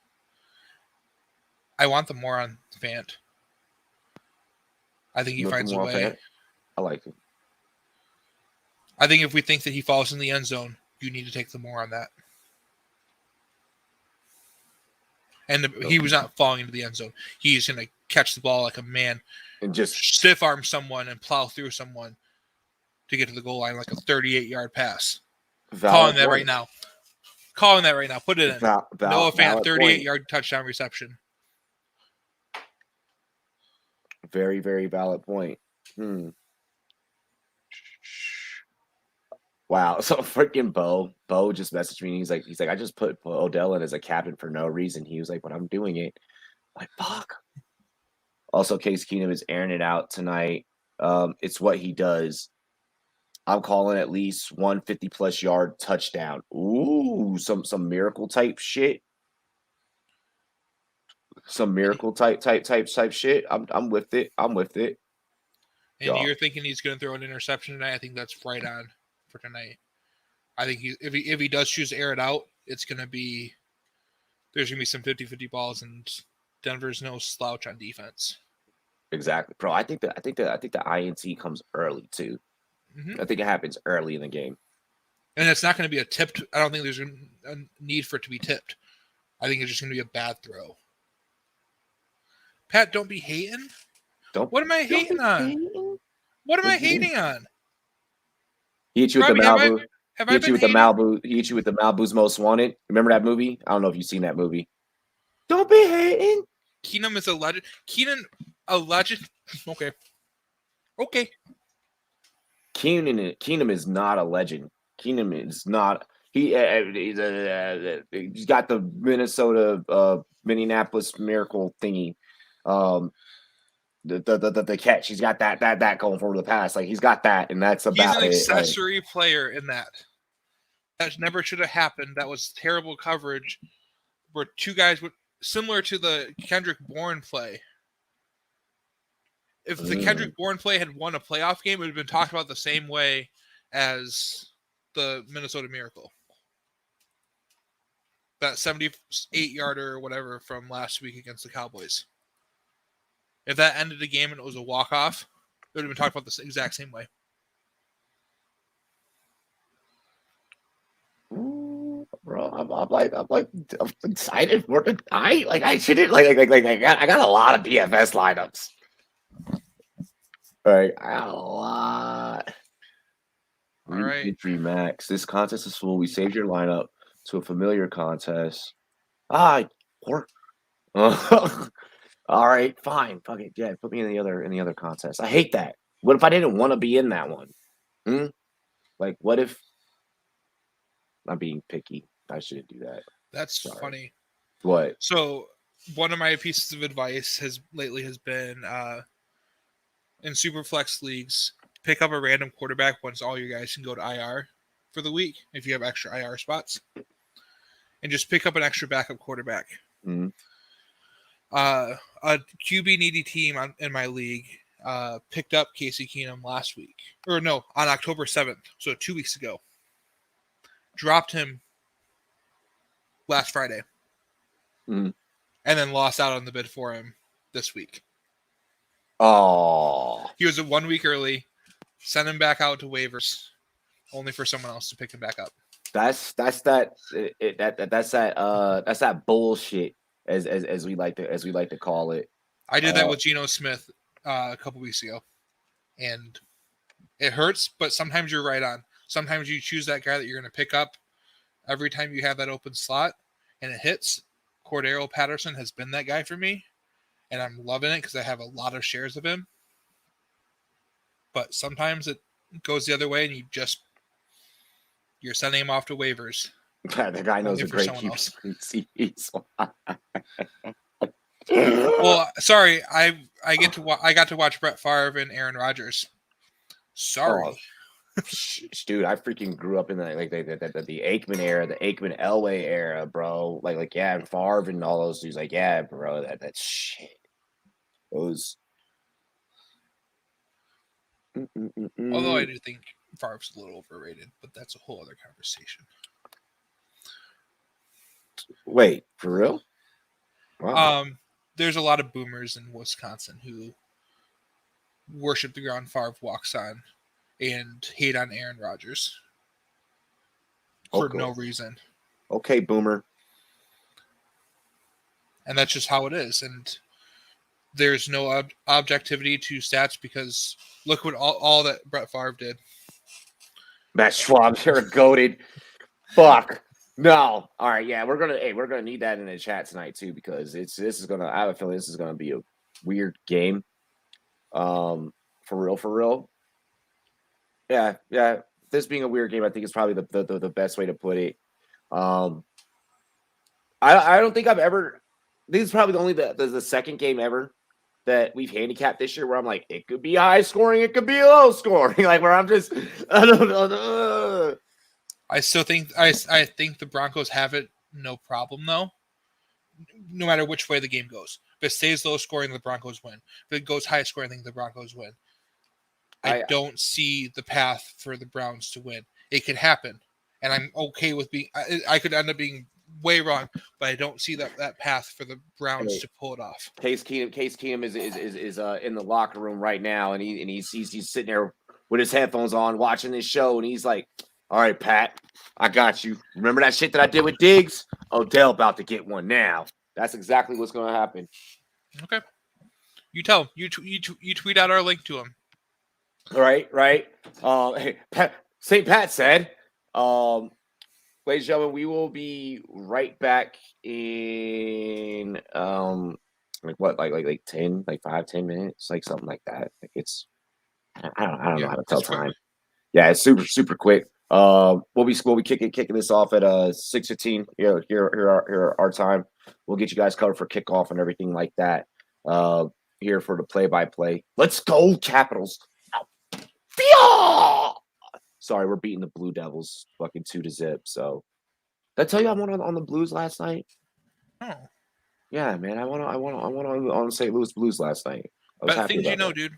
I want the more on Fant. I think he finds a way. Fant? I like it. I think if we think that he falls in the end zone, you need to take the more on that. And he was not falling into the end zone. He's going to catch the ball like a man and just stiff arm someone and plow through someone to get to the goal line like a 38-yard pass. Calling that right now. Calling that right now. Put it in. Noah Fant, 38-yard touchdown reception. Very, very valid point. Wow. So freaking Bo just messaged me. He's like, I just put Odell in as a captain for no reason. He was like, but I'm doing it. I'm like, fuck. Also, Case Keenum is airing it out tonight. It's what he does. I'm calling at least 150+ yard touchdown. Ooh, some miracle type shit. Some miracle type shit. I'm with it. I'm with it. And you're thinking he's going to throw an interception tonight? I think that's right on for tonight. I think if he does choose to air it out, it's going to be there's going to be some 50-50 balls, and Denver's no slouch on defense. Exactly, bro. I think the INT comes early too. Mm-hmm. I think it happens early in the game, and it's not going to be a tipped. I don't think there's a need for it to be tipped. I think it's just going to be a bad throw. Pat, don't be hating. What am I hating on? What am I hating on? He hit you with the Malibu. He hit you with the Malibu. He hit you with the Malibu's Most Wanted. Remember that movie? I don't know if you've seen that movie. Don't be hating. Keenum is a legend. A legend. Okay. Keenum is not a legend. Keenum is not. He's got the Minneapolis Miracle thingy. The catch. He's got that going forward the pass. Like he's got that, and that's about it. He's an accessory player in that. That never should have happened. That was terrible coverage. Where two guys would similar to the Kendrick Bourne play. If the Kendrick Bourne play had won a playoff game, it would have been talked about the same way as the Minnesota Miracle. That 78-yarder or whatever from last week against the Cowboys. If that ended the game and it was a walk-off, it would have been talked about the exact same way. Bro, I'm excited for tonight. Like I shouldn't I got a lot of DFS lineups. All right, I got a lot. All right. Victory max. This contest is full. We saved your lineup to a familiar contest. All right, fine. Fuck it. Yeah, put me in the other contest. I hate that. What if I didn't want to be in that one? Like, what if I'm being picky? I shouldn't do that. That's funny. What? So, one of my pieces of advice has been in Superflex leagues, pick up a random quarterback once all your guys can go to IR for the week if you have extra IR spots, and just pick up an extra backup quarterback. Mm-hmm. A QB needy team in my league picked up Casey Keenum on October 7th, so 2 weeks ago. Dropped him last Friday, and then lost out on the bid for him this week. Oh, he was 1 week early. Send him back out to waivers, only for someone else to pick him back up. That's that bullshit as we like to call it. I did that with Geno Smith a couple weeks ago, and it hurts. But sometimes you're right on. Sometimes you choose that guy that you're going to pick up, every time you have that open slot and it hits, Cordero Patterson has been that guy for me, and I'm loving it because I have a lot of shares of him. But sometimes it goes the other way, and you're sending him off to waivers. The guy knows a great keeper. Well, sorry, I got to watch Brett Favre and Aaron Rodgers. Sorry. Oh, dude, I freaking grew up in the Aikman era, the Aikman Elway era, bro. Yeah, and Favre and all those dudes. Yeah, bro, that shit. Those. Although I do think Favre's a little overrated, but that's a whole other conversation. Wait, for real? Wow. There's a lot of boomers in Wisconsin who worship the ground Favre walks on and hate on Aaron Rodgers for no reason. Okay, boomer. And that's just how it is. And there's no objectivity to stats because look what all that Brett Favre did. Matt Schwab, you're goated. Fuck. No. All right, yeah, we're gonna need that in the chat tonight too, because I have a feeling this is gonna be a weird game. For real. Yeah. This being a weird game, I think is probably the best way to put it. I don't think I've ever. This is probably only the second game ever that we've handicapped this year where I'm like, it could be high scoring, it could be low scoring, where I'm just, I don't know. I still think think the Broncos have it no problem though. No matter which way the game goes, if it stays low scoring, the Broncos win. If it goes high scoring, I think the Broncos win. I don't see the path for the Browns to win. It could happen, and I'm okay with being. I could end up being way wrong, but I don't see that path for the Browns to pull it off. Case Keenum is in the locker room right now, and he's sitting there with his headphones on watching this show, and he's like, "All right, Pat, I got you. Remember that shit that I did with Diggs? Odell about to get one now." That's exactly what's going to happen. Okay, you tell him. You tweet out our link to him. All right. Hey, St. Pat said, ladies and gentlemen, we will be right back in 10, 5-10 minutes, something like that. I don't know how to tell time. Quick. Yeah, it's super quick. We'll be kicking this off at 6:15 here our time. We'll get you guys covered for kickoff and everything like that. Here for the play-by-play. Let's go, Capitals. Sorry, we're beating the Blue Devils fucking 2-0. So, did I tell you I won on the Blues last night? Oh, yeah, man, I won on St. Louis Blues last night. Bet things you know, dude.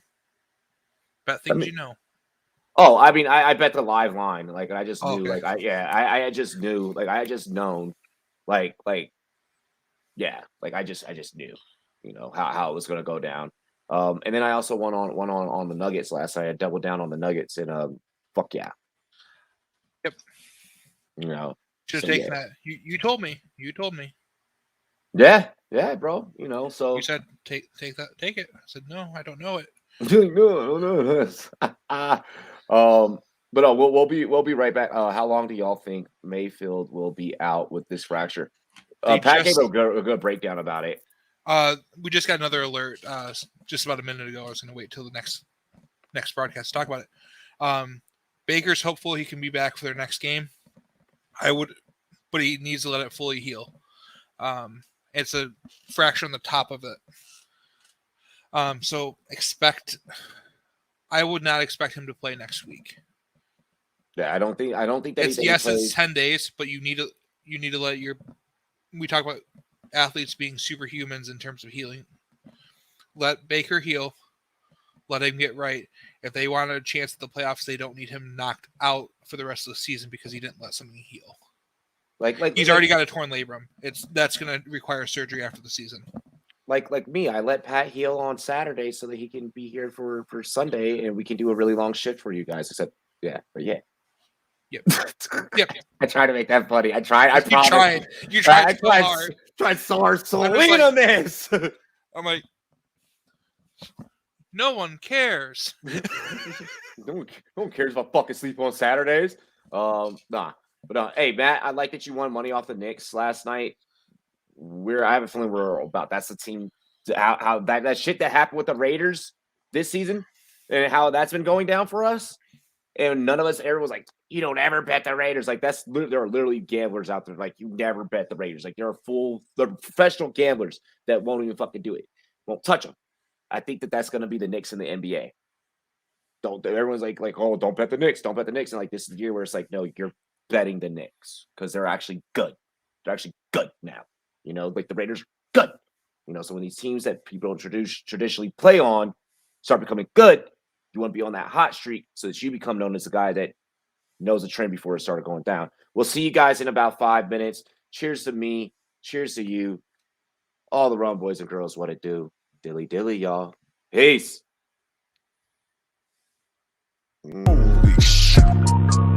Bet things you know. Oh, I mean, I bet the live line. I just knew. Okay. I just knew. I just known. I just knew. How it was going to go down. And then I also won on the Nuggets last night. I doubled down on the Nuggets, and fuck yeah. Yep. Should have taken that. You told me. Yeah, bro. So you said take that, take it. I said no, I don't know it. No. But we'll be right back. How long do y'all think Mayfield will be out with this fracture? Pat gave a good breakdown about it. We just got another alert just about a minute ago. I was going to wait till the next broadcast to talk about it. Baker's hopeful he can be back for their next game. But he needs to let it fully heal. It's a fracture on the top of it. So I would not expect him to play next week. Yeah, I don't think that it's 10 days, but you need to let we talk about athletes being superhumans in terms of healing. Let Baker heal. Let him get right. If they want a chance at the playoffs, they don't need him knocked out for the rest of the season because he didn't let something heal. He's already got a torn labrum. That's going to require surgery after the season. Like me, I let Pat heal on Saturday so that he can be here for Sunday and we can do a really long shift for you guys. Except, yeah. Yep. I tried to make that funny. I tried. You tried so hard. Tried so hard. So lean on this. I'm like, no one cares. No one cares about fucking sleep on Saturdays. Nah. But hey, Matt, I like that you won money off the Knicks last night. I have a feeling we're about that's the team. How that shit that happened with the Raiders this season and how that's been going down for us. And none of us ever was like, you don't ever bet the Raiders. Like there are literally gamblers out there. Like you never bet the Raiders. Like they're professional gamblers that won't even fucking do it. Won't touch them. I think that's going to be the Knicks in the NBA. Everyone's like, oh, don't bet the Knicks. Don't bet the Knicks. And like, this is the year where it's like, no, you're betting the Knicks because they're actually good. They're actually good now. You know, like the Raiders are good. You know, so when these teams that people traditionally play on start becoming good, you want to be on that hot streak so that you become known as the guy that knows the trend before it started going down. We'll see you guys in about 5 minutes. Cheers to me. Cheers to you. All the Rum boys and girls, what it do. Dilly dilly, y'all. Peace. Holy shit.